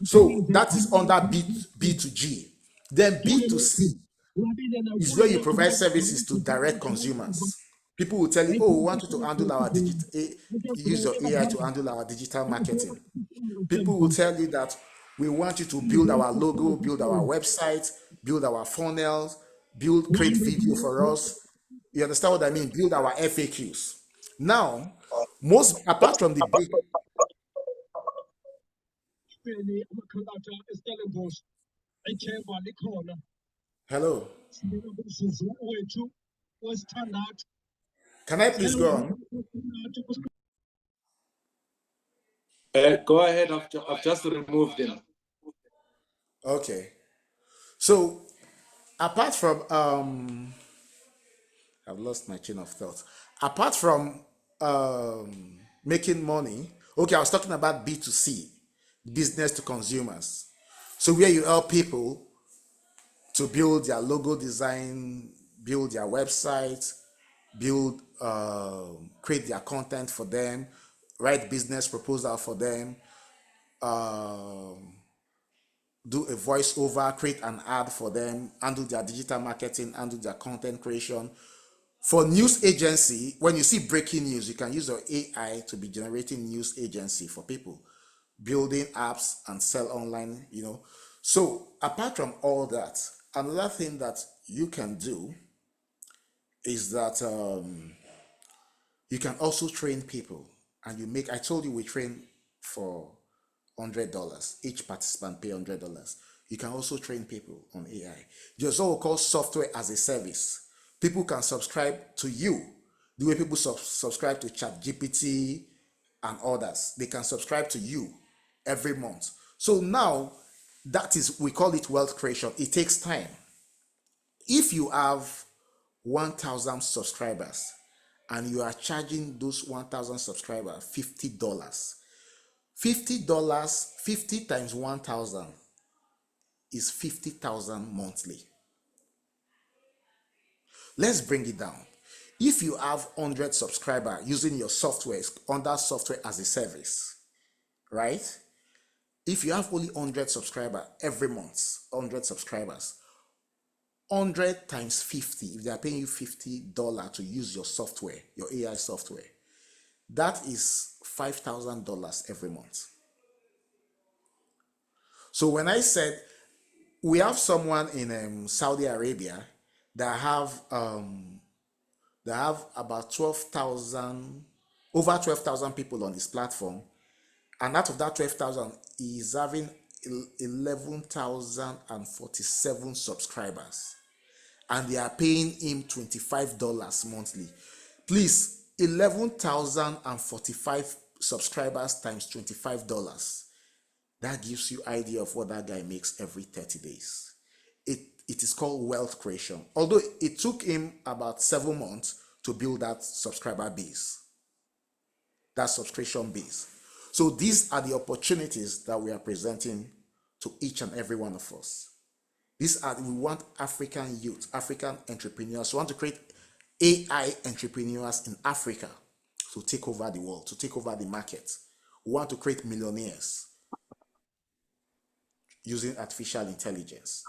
S2: So that is under B2G. Then B2C is where you provide services to direct consumers. People will tell you, oh, we want you to handle our use your AI to handle our digital marketing. People will tell you that we want you to build our logo, build our website, build our funnels, create video for us. You understand what I mean? Build our FAQs. Now, apart from the big. Hello. Can I please go on?
S1: Go ahead. I've just removed him.
S2: Okay. So apart from I've lost my chain of thought. Apart from making money, okay, I was talking about B2C, business to consumers. So where you help people to build their logo design, build their website, create their content for them, write business proposal for them, do a voiceover, create an ad for them, handle their digital marketing, handle their content creation. For news agency, when you see breaking news, you can use your AI to be generating news agency for people, building apps and sell online, So apart from all that, another thing that you can do is that you can also train people, and I told you we train for $100. Each participant pay $100. You can also train people on AI. There's what we call software as a service. People can subscribe to you the way people subscribe to ChatGPT and others. They can subscribe to you every month. So now we call it wealth creation. It takes time. If you have 1,000 subscribers and you are charging those 1,000 subscribers $50, $50, 50 times 1,000 is 50,000 monthly. Let's bring it down. If you have 100 subscribers using your software under software as a service, right? If you have only 100 subscribers every month, 100 subscribers, 100 times 50, if they are paying you $50 to use your software, your AI software, that is $5,000 every month. So when I said we have someone in Saudi Arabia that have about 12,000, over 12,000 people on this platform, and out of that 12,000, he is having 11,047 subscribers, and they are paying him $25 monthly. Please, 11,045 subscribers times $25. That gives you idea of what that guy makes every 30 days. It is called wealth creation. Although it took him about 7 months to build that subscriber base, that subscription base. So these are the opportunities that we are presenting to each and every one of us. We want African youth, African entrepreneurs. We want to create AI entrepreneurs in Africa to take over the world, to take over the market. We want to create millionaires using artificial intelligence.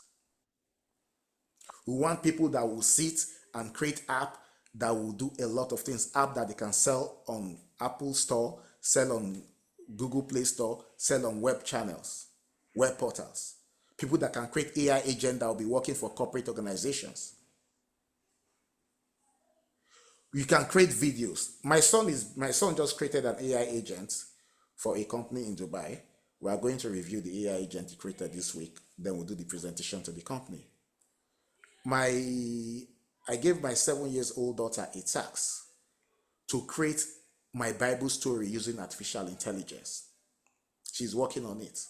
S2: We want people that will sit and create app that will do a lot of things. App that they can sell on Apple Store, sell on Google Play Store, sell on web channels, web portals. People that can create AI agent that will be working for corporate organizations. You can create videos. My son just created an AI agent for a company in Dubai. We are going to review the AI agent he created this week. Then we'll do the presentation to the company. I gave my 7 years old daughter a task to create my Bible story using artificial intelligence. She's working on it.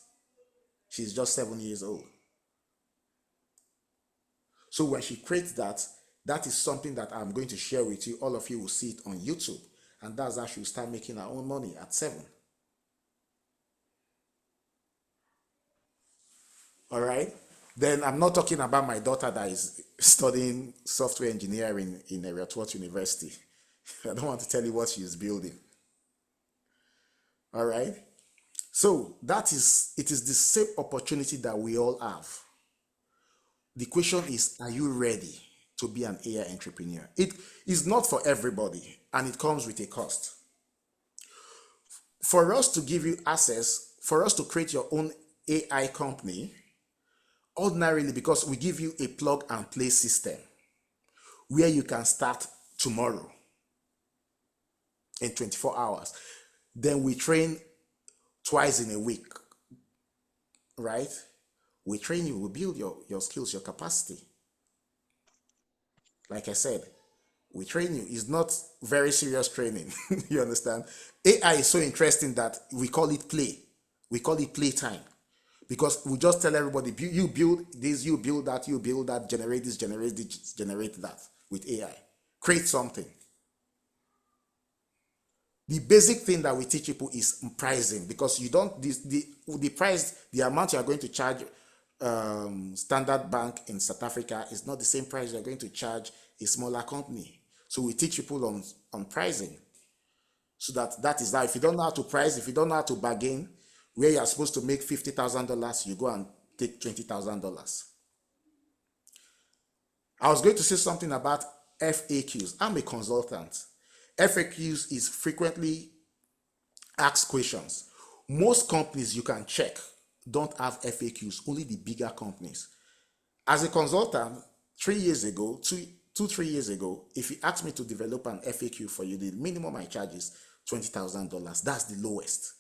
S2: She's just 7 years old. So when she creates that, that is something that I'm going to share with you. All of you will see it on YouTube. And that's how she'll start making her own money at 7. All right? Then I'm not talking about my daughter that is studying software engineering in Eriotwot University. I don't want to tell you what she is building. All right? So it is the same opportunity that we all have. The question is, are you ready to be an AI entrepreneur? It is not for everybody, and it comes with a cost. For us to give you access, for us to create your own AI company, ordinarily, because we give you a plug and play system where you can start tomorrow in 24 hours. Then we train twice in a week, right? We train you, we build your skills, your capacity. Like I said, we train you. It's not very serious training. You understand? AI is so interesting that we call it play. We call it playtime. Because we just tell everybody, you build this, you build that, generate this, generate that with AI. Create something. The basic thing that we teach people is pricing, because you don't, the price, the amount you are going to charge Standard Bank in South Africa is not the same price you're going to charge a smaller company. So we teach people on pricing. So that is that. If you don't know how to price, if you don't know how to bargain, where you're supposed to make $50,000, you go and take $20,000. I was going to say something about FAQs. I'm a consultant. FAQs is frequently asked questions. Most companies you can check don't have FAQs, only the bigger companies. As a consultant, 3 years ago, 3 years ago, if you asked me to develop an FAQ for you, the minimum I charge is $20,000. That's the lowest.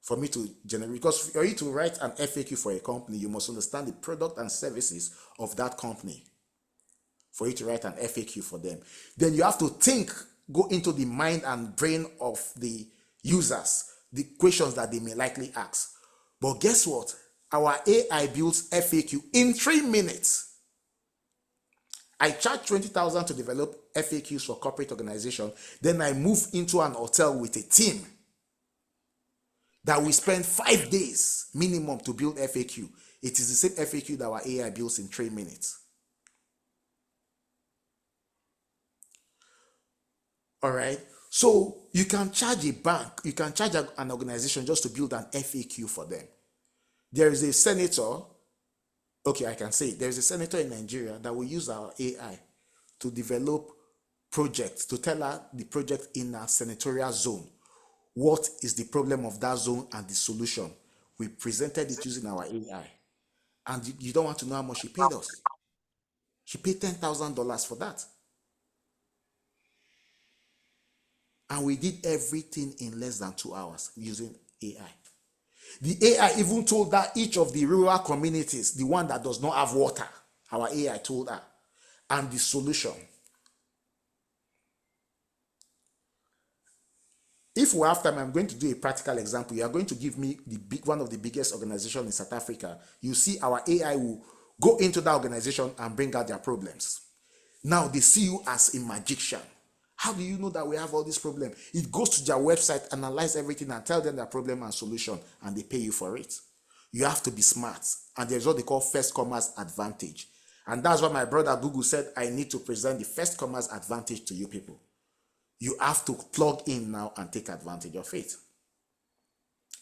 S2: For me to generate, because for you to write an FAQ for a company, you must understand the product and services of that company. For you to write an FAQ for them, then you have to go into the mind and brain of the users, the questions that they may likely ask. But guess what? Our AI builds FAQ in 3 minutes. I charge $20,000 to develop FAQs for corporate organization. Then I move into an hotel with a team that we spend 5 days minimum to build FAQ. It is the same FAQ that our AI builds in 3 minutes. All right. So you can charge a bank, you can charge an organization just to build an FAQ for them. There is a senator, okay, I can say there is a senator in Nigeria that will use our AI to develop projects, to tell her the project in a senatorial zone. What is the problem of that zone and the solution? We presented it using our AI. And you don't want to know how much she paid us. She paid $10,000 for that. And we did everything in less than 2 hours using AI. The AI even told that each of the rural communities, the one that does not have water, our AI told her, and the solution. If we have time, I'm going to do a practical example. You are going to give me one of the biggest organizations in South Africa. You see our AI will go into that organization and bring out their problems. Now they see you as a magician. How do you know that we have all these problems? It goes to their website, analyze everything, and tell them their problem and solution, and they pay you for it. You have to be smart. And there's what they call first comers advantage. And that's why my brother Google said, I need to present the first comers advantage to you people. You have to plug in now and take advantage of it.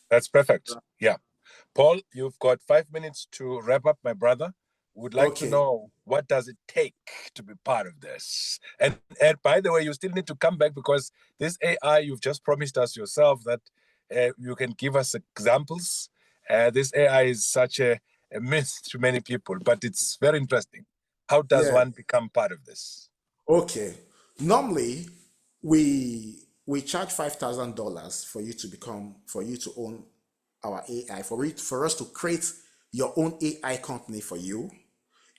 S10: That's perfect. Yeah. Paul, you've got 5 minutes to wrap up, my brother. Would like to know, what does it take to be part of this? And by the way, you still need to come back, because this AI, you've just promised us yourself that you can give us examples. This AI is such a myth to many people, but it's very interesting. How does one become part of this?
S2: Okay. Normally, we charge $5,000 for you to own our AI, for us to create your own AI company for you.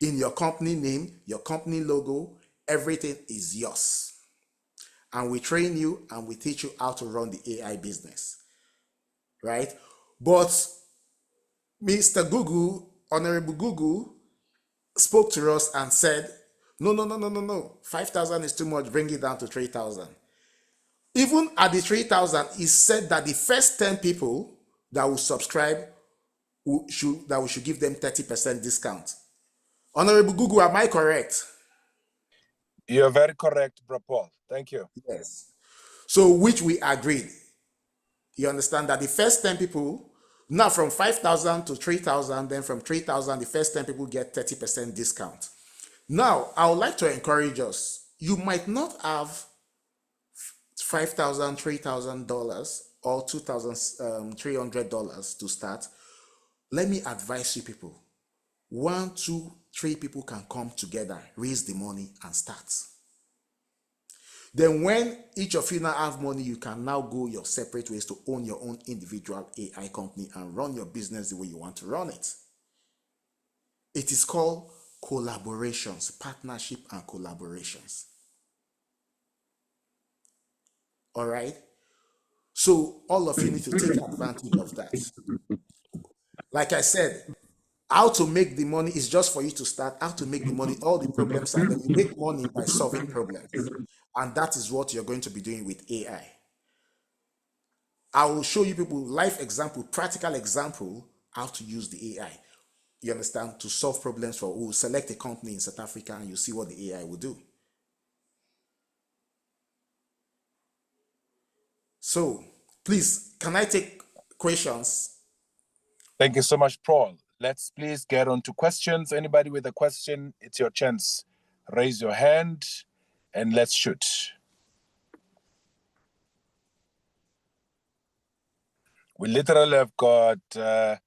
S2: In your company name, your company logo, everything is yours. And we train you and we teach you how to run the AI business, right? But Mr. Google, Honorable Google, spoke to us and said, no. 5,000 is too much, bring it down to 3,000. Even at the 3,000, he said that the first 10 people that will subscribe, we should give them 30% discount. Honorable Google, am I correct?
S10: You're very correct, Bro Paul. Thank you.
S2: Yes. So, which we agreed. You understand that the first 10 people, now from 5,000 to 3,000, then from 3,000, the first 10 people get 30% discount. Now, I would like to encourage us. You might not have $5,000, $3,000 or $2,300 to start. Let me advise you people. 1, 2, 3 people can come together, raise the money and start. Then when each of you now have money, you can now go your separate ways to own your own individual AI company and run your business the way you want to run it. It is called collaborations, partnership and collaborations. All right? So all of you need to take advantage of that. Like I said, how to make the money is just for you to start. How to make the money, all the problems are there. You make money by solving problems. And that is what you're going to be doing with AI. I will show you people live example, practical example, how to use the AI. You understand? To solve problems for, we'll select a company in South Africa and you see what the AI will do. So please, can I take questions?
S10: Thank you so much, Paul. Let's please get on to questions. Anybody with a question, it's your chance. Raise your hand and let's shoot. We literally have got 5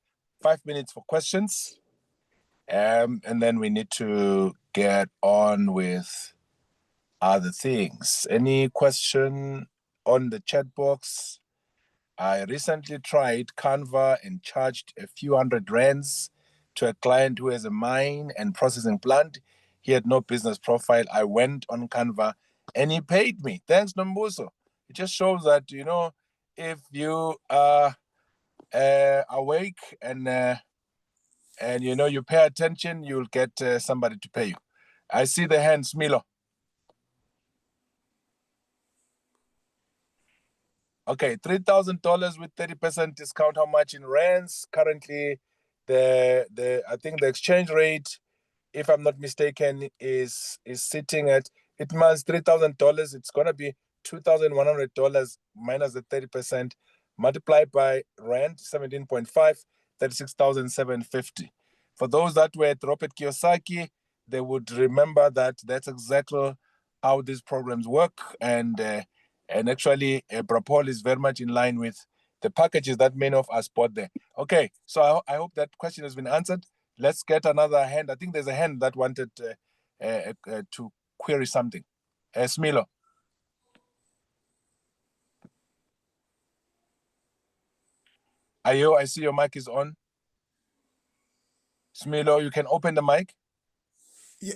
S10: minutes for questions. And then we need to get on with other things. Any question on the chat box? I recently tried Canva and charged a few $100 to a client who has a mine and processing plant. He had no business profile. I went on Canva and he paid me. Thanks, Nombuso. It just shows that, you know, if you are awake and you know you pay attention, you'll get somebody to pay you. I see the hands, Milo. Okay, $3,000 with 30% discount. How much in rands? Currently, I think the exchange rate, if I'm not mistaken, is sitting at, it must $3,000. It's gonna be $2,100 minus the 30%, multiplied by rand 17.5, 36,750. For those that were at Robert Kiyosaki, they would remember that that's exactly how these programs work, and actually, Paul is very much in line with the packages that many of us bought there. Okay, so I hope that question has been answered. Let's get another hand. I think there's a hand that wanted to query something. Smilo. Ayo, I see your mic is on. Smilo, you can open the mic.
S2: Yeah,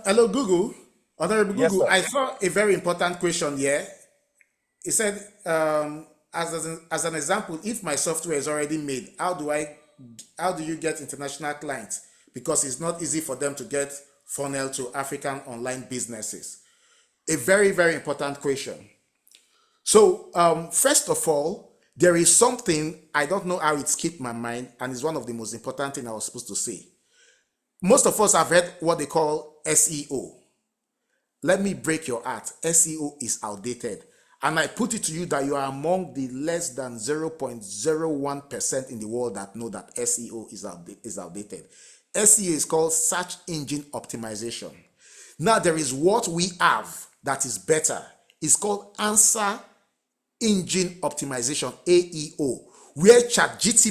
S2: hello, Google. Honorable
S10: Yes,
S2: Google,
S10: sir.
S2: I saw a very important question here. It said, as an example, if my software is already made, how do you get international clients? Because it's not easy for them to get funnel to African online businesses. A very, very important question. So, first of all, There is something, I don't know how it skipped my mind, and it's one of the most important things I was supposed to say. Most of us have heard what they call SEO. Let me break your heart. SEO is outdated. And I put it to you that you are among the less than 0.01% in the world that know that SEO is outdated. SEO is called search engine optimization. Now there is what we have that is better. It's called answer engine optimization, AEO, where ChatGPT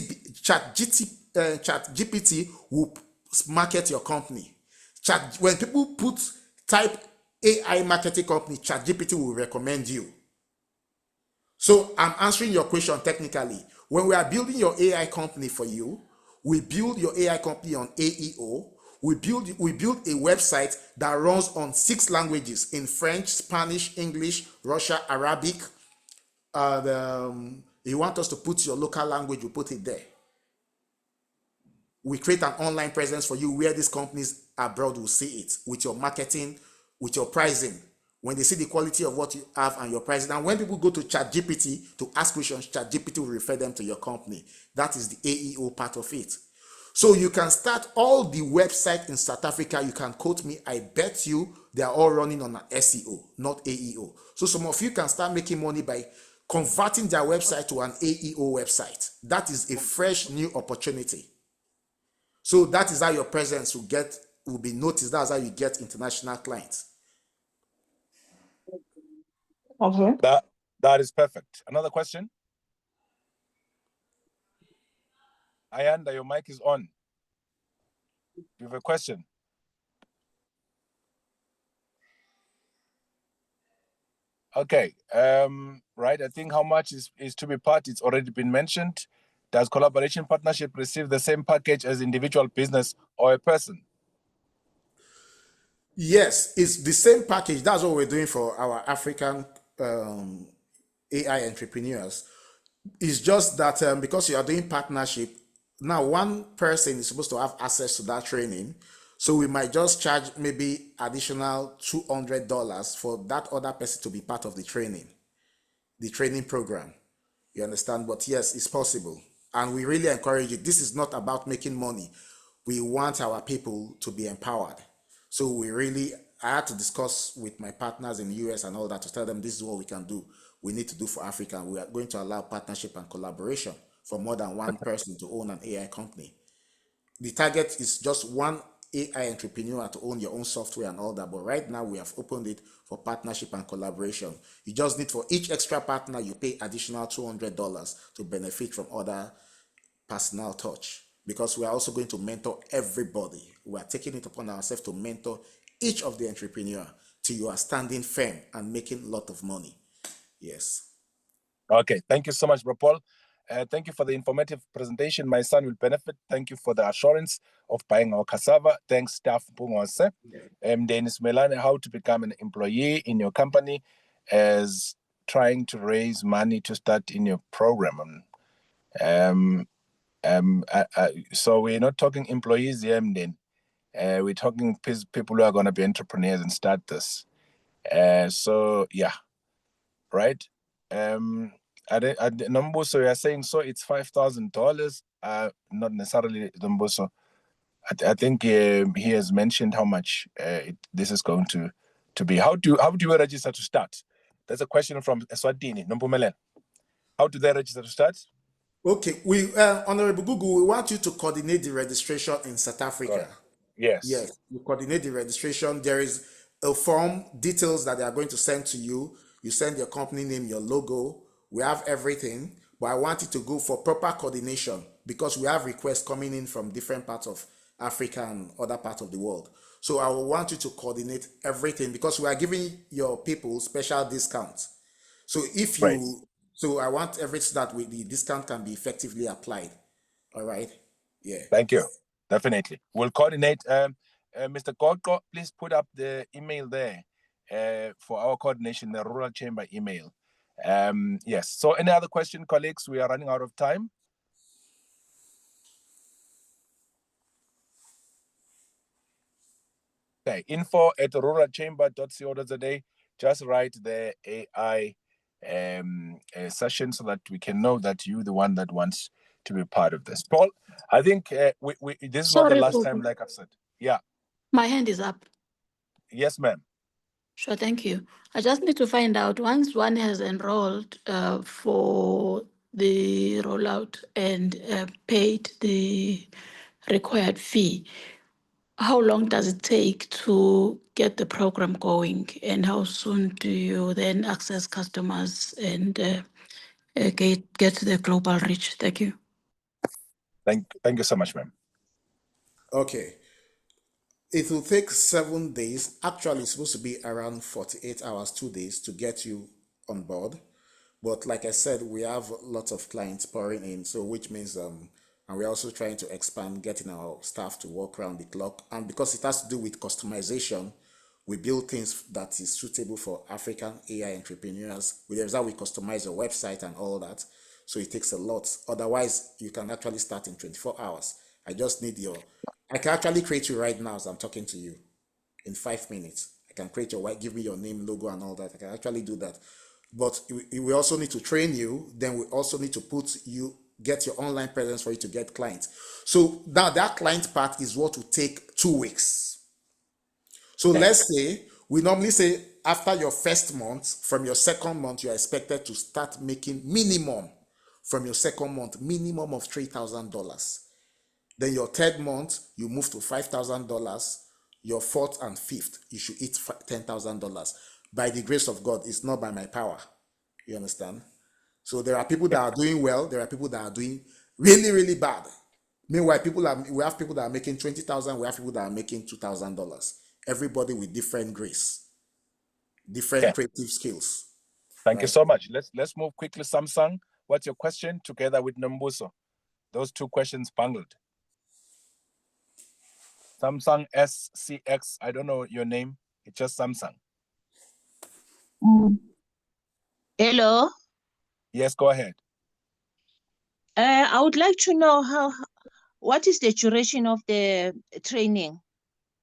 S2: will market your company. When people type AI marketing company, ChatGPT will recommend you. So I'm answering your question technically. When we are building your AI company for you, we build your AI company on AEO. We build a website that runs on 6 languages in French, Spanish, English, Russian, Arabic. You want us to put your local language, we put it there. We create an online presence for you where these companies abroad will see it with your marketing, with your pricing. When they see the quality of what you have and your pricing, and when people go to ChatGPT to ask questions, ChatGPT will refer them to your company. That is the AEO part of it. So you can start all the websites in South Africa. You can quote me. I bet you they are all running on an SEO, not AEO. So some of you can start making money by converting their website to an AEO website. That is a fresh new opportunity. So that is how your presence will be noticed. That's how you get international clients.
S9: Okay.
S10: That is perfect. Another question? Ayanda, your mic is on. You have a question? Okay. Right. I think how much is to be part, it's already been mentioned. Does collaboration partnership receive the same package as individual business or a person?
S2: Yes, it's the same package. That's what we're doing for our African AI entrepreneurs. It's just that because you are doing partnership, now one person is supposed to have access to that training. So we might just charge maybe additional $200 for that other person to be part of the training program. You understand? But yes, it's possible. And we really encourage it. This is not about making money. We want our people to be empowered. So I had to discuss with my partners in the US and all that to tell them this is what we can do. We need to do for Africa. And we are going to allow partnership and collaboration for more than one person to own an AI company. The target is just one AI entrepreneur to own your own software and all that. But right now we have opened it for partnership and collaboration. You just need, for each extra partner, you pay additional $200 to benefit from other personal touch, because we are also going to mentor everybody. We are taking it upon ourselves to mentor each of the entrepreneur till you are standing firm and making a lot of money. Yes.
S10: Okay. Thank you so much, Bro Paul. Thank you for the informative presentation. My son will benefit. Thank you for the assurance of buying our cassava. Thanks, staff Pungose. Dennis Melane, how to become an employee in your company as trying to raise money to start in your program. So we're not talking employees here, we're talking people who are going to be entrepreneurs and start this. So yeah, right. Nombuso, you're saying so it's $5,000. Not necessarily Nombuso. I think he has mentioned how much this is going to be. How do we register to start? That's a question from Eswatini, Nompumelelo. How do they register to start?
S2: Okay, Honorable Google, we want you to coordinate the registration in South Africa.
S10: Correct. Yes.
S2: Yes, you coordinate the registration. There is a form, details that they are going to send to you. You send your company name, your logo. We have everything, but I want you to go for proper coordination because we have requests coming in from different parts of Africa and other parts of the world. So I will want you to coordinate everything because we are giving your people special discounts. So if you,
S10: Right.
S2: so I want everything that the discount can be effectively applied. All right. Yeah.
S10: Thank you. Definitely. We'll coordinate. Mr. Koko, please put up the email there for our coordination, the Rural Chamber email. Yes. So any other question, colleagues? We are running out of time. Okay. info@ruralchamber.co.za. Just write the AI session so that we can know that you're the one that wants to be part of this. Paul, I think this is not the last time, like I've said. Yeah.
S11: My hand is up.
S10: Yes, ma'am.
S11: Sure, thank you. I just need to find out, once one has enrolled for the rollout and paid the required fee, how long does it take to get the program going, and how soon do you then access customers and get the global reach? Thank you.
S10: Thank you so much, ma'am.
S2: Okay. It will take 7 days. Actually, it's supposed to be around 48 hours, 2 days to get you on board. But like I said, we have lots of clients pouring in, so which means and we're also trying to expand, getting our staff to work around the clock. And because it has to do with customization, we build things that is suitable for African AI entrepreneurs. With that, we customize your website and all that. So it takes a lot. Otherwise, you can actually start in 24 hours. I just need I can actually create you right now as I'm talking to you in 5 minutes. I can create your give me your name, logo, and all that. I can actually do that. But we also need to train you. Then we also need to get your online presence for you to get clients. So now that client part is what will take 2 weeks. So let's say, we normally say after your first month, from your second month, you're expected to start making minimum from your second month, minimum of $3,000. Then your third month, you move to $5,000. Your fourth and fifth, you should hit $10,000. By the grace of God, it's not by my power. You understand? So there are people that are doing well. There are people that are doing really, really bad. Meanwhile, we have people that are making $20,000. We have people that are making $2,000. Everybody with different grace, different creative skills.
S10: Thank you so much. Let's move quickly. Samsung, what's your question together with Nombuso? Those two questions bungled. Samsung SCX, I don't know your name. It's just Samsung.
S12: Hello.
S10: Yes, go ahead.
S12: I would like to know what is the duration of the training?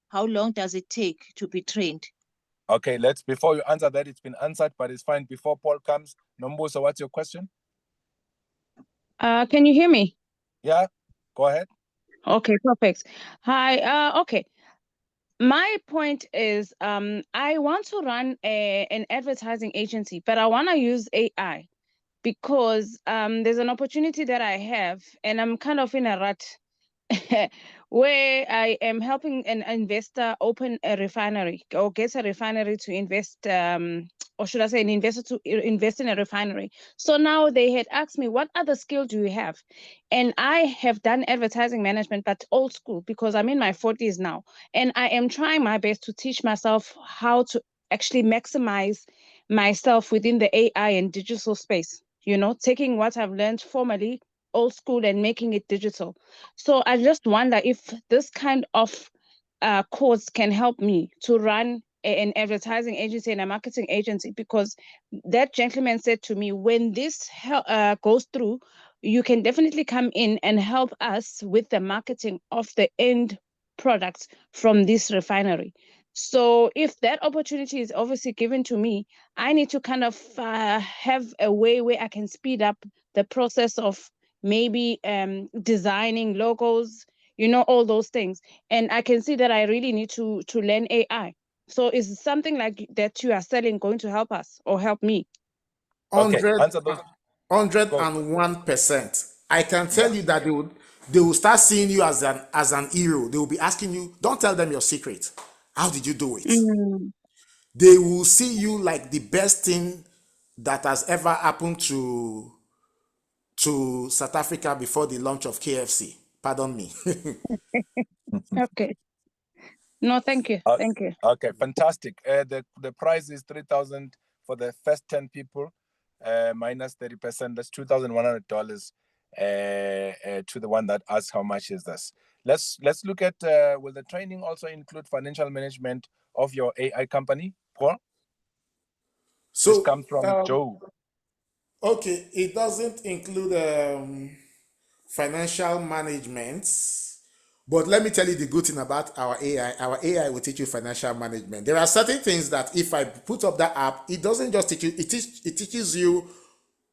S12: How long does it take to be trained?
S10: Okay, before you answer that, it's been answered, but it's fine. Before Paul comes, Nombuso, what's your question?
S13: Can you hear me?
S10: Yeah, go ahead.
S13: Okay, perfect. Hi. Okay. My point is, I want to run an advertising agency, but I want to use AI because there's an opportunity that I have, and I'm kind of in a rut where I am helping an investor open a refinery or get a refinery to invest, or should I say an investor to invest in a refinery. So now they had asked me, what other skill do you have? And I have done advertising management, but old school, because I'm in my 40s now. And I am trying my best to teach myself how to actually maximize myself within the AI and digital space, taking what I've learned formally, old school, and making it digital. So I just wonder if this kind of course can help me to run an advertising agency and a marketing agency, because that gentleman said to me, when this goes through, you can definitely come in and help us with the marketing of the end products from this refinery. So if that opportunity is obviously given to me, I need to kind of have a way where I can speed up the process of maybe designing logos, all those things. And I can see that I really need to learn AI. So is something like that you are selling going to help us or help me?
S2: 101%. I can tell you that they will start seeing you as an hero. They will be asking you, don't tell them your secret. How did you do it? They will see you like the best thing that has ever happened to South Africa before the launch of KFC. Pardon me.
S13: Okay. No, thank you. Thank you.
S10: Okay, fantastic. The price is 3,000 for the first 10 people, minus 30%. That's $2,100 to the one that asks how much is this. Let's look at, will the training also include financial management of your AI company, Paul?
S2: So
S10: this comes from Joe.
S2: Okay, it doesn't include financial management, But let me tell you the good thing about our AI. Our AI will teach you financial management. There are certain things that if I put up that app, it doesn't just teach you, it teaches you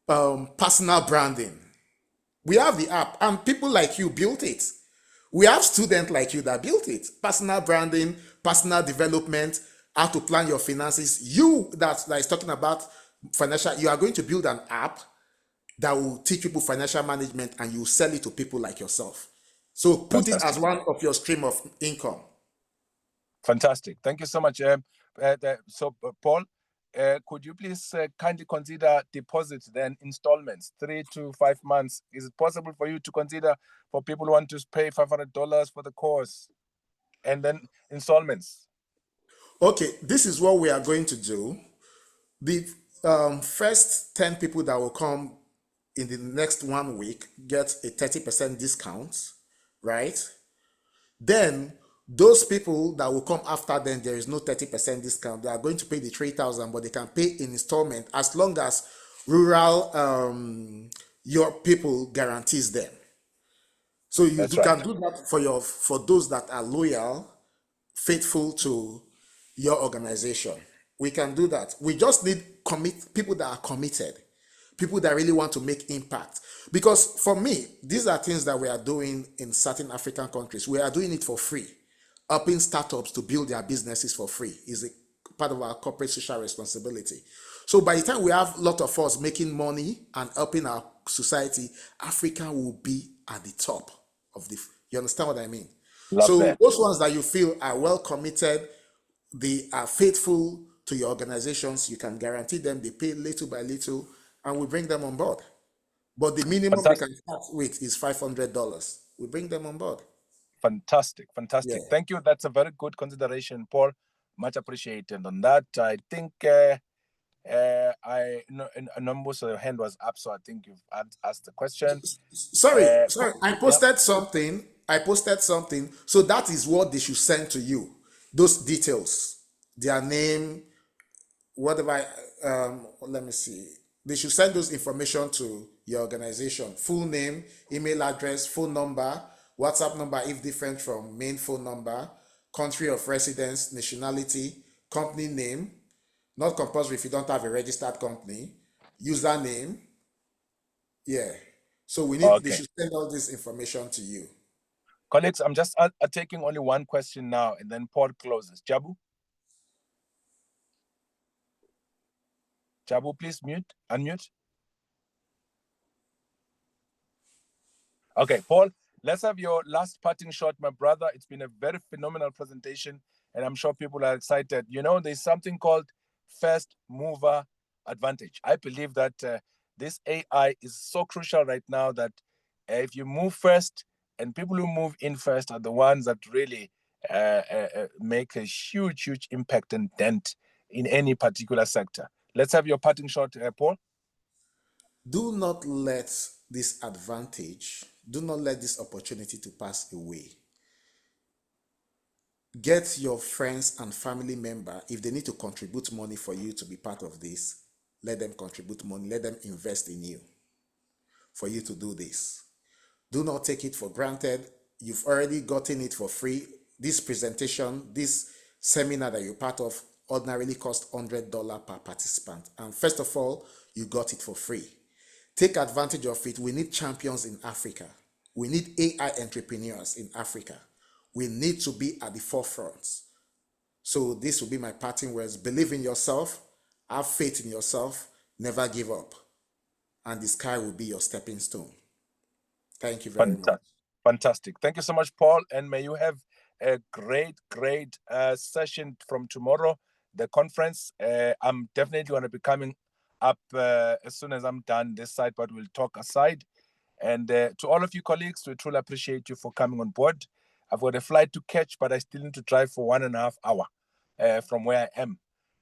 S2: personal branding. We have the app and people like you built it. We have students like you that built it. Personal branding, personal development, how to plan your finances. You that is talking about financial, you are going to build an app that will teach people financial management and you sell it to people like yourself. So put it as one of your stream of income.
S10: Fantastic. Thank you so much. Paul, could you please kindly consider deposits then installments, 3 to 5 months? Is it possible for you to consider for people who want to pay $500 for the course and then installments?
S2: Okay, this is what we are going to do. The first 10 people that will come in the next 1 week get a 30% discount, right? Then those people that will come after them, there is no 30% discount. They are going to pay the 3,000, but they can pay in installment as long as rural your people guarantees them. So you can do that for those that are loyal, faithful to your organization. We can do that. We just need people that are committed, people that really want to make impact. Because for me, these are things that we are doing in certain African countries. We are doing it for free. Helping startups to build their businesses for free is a part of our corporate social responsibility. So by the time we have a lot of us making money and helping our society, Africa will be at the top of the, you understand what I mean? Those ones that you feel are well committed, they are faithful to your organizations, you can guarantee them, they pay little by little, and we bring them on board. But the minimum they can start with is $500. We bring them on board.
S10: Fantastic. Yeah. Thank you. That's a very good consideration, Paul. Much appreciated on that. I think I know most of your hand was up, so I think you've asked the question.
S2: Sorry. I posted something. So that is what they should send to you. Those details, their name, whatever. Let me see. They should send those information to your organization. Full name, email address, phone number, WhatsApp number if different from main phone number, country of residence, nationality, company name, not compulsory if you don't have a registered company, username. Yeah. So we need, they should send all this information to you.
S10: Colleagues, I'm just taking only one question now and then Paul closes. Jabu, please unmute. Okay, Paul, let's have your last parting shot, my brother. It's been a very phenomenal presentation, and I'm sure people are excited. You know, there's something called first mover advantage. I believe that this AI is so crucial right now that if you move first, and people who move in first are the ones that really make a huge impact and dent in any particular sector. Let's have your parting shot, Paul.
S2: Do not let this advantage, do not let this opportunity to pass away. Get your friends and family member, if they need to contribute money for you to be part of this, let them contribute money, let them invest in you for you to do this. Do not take it for granted. You've already gotten it for free. This presentation, this seminar that you're part of ordinarily costs $100 per participant. And first of all, you got it for free. Take advantage of it. We need champions in Africa. We need AI entrepreneurs in Africa. We need to be at the forefront. So this will be my parting words. Believe in yourself, have faith in yourself, never give up. And the sky will be your stepping stone. Thank you very much.
S10: Fantastic. Thank you so much, Paul. And may you have a great session from tomorrow, the conference. I'm definitely going to be coming up as soon as I'm done this side, but we'll talk aside. And to all of you colleagues, we truly appreciate you for coming on board. I've got a flight to catch, but I still need to drive for 1.5 hours from where I am.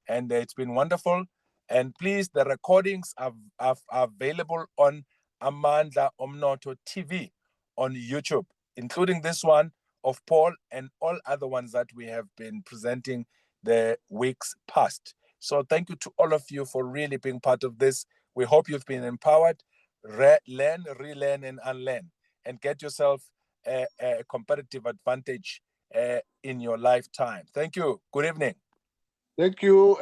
S10: And it's been wonderful. And please, the recordings are available on Amandla Omnoto TV on YouTube, including this one of Paul and all other ones that we have been presenting the weeks past. So thank you to all of you for really being part of this. We hope you've been empowered. Learn, relearn, and unlearn, and get yourself a competitive advantage in your lifetime. Thank you. Good evening.
S5: Thank you.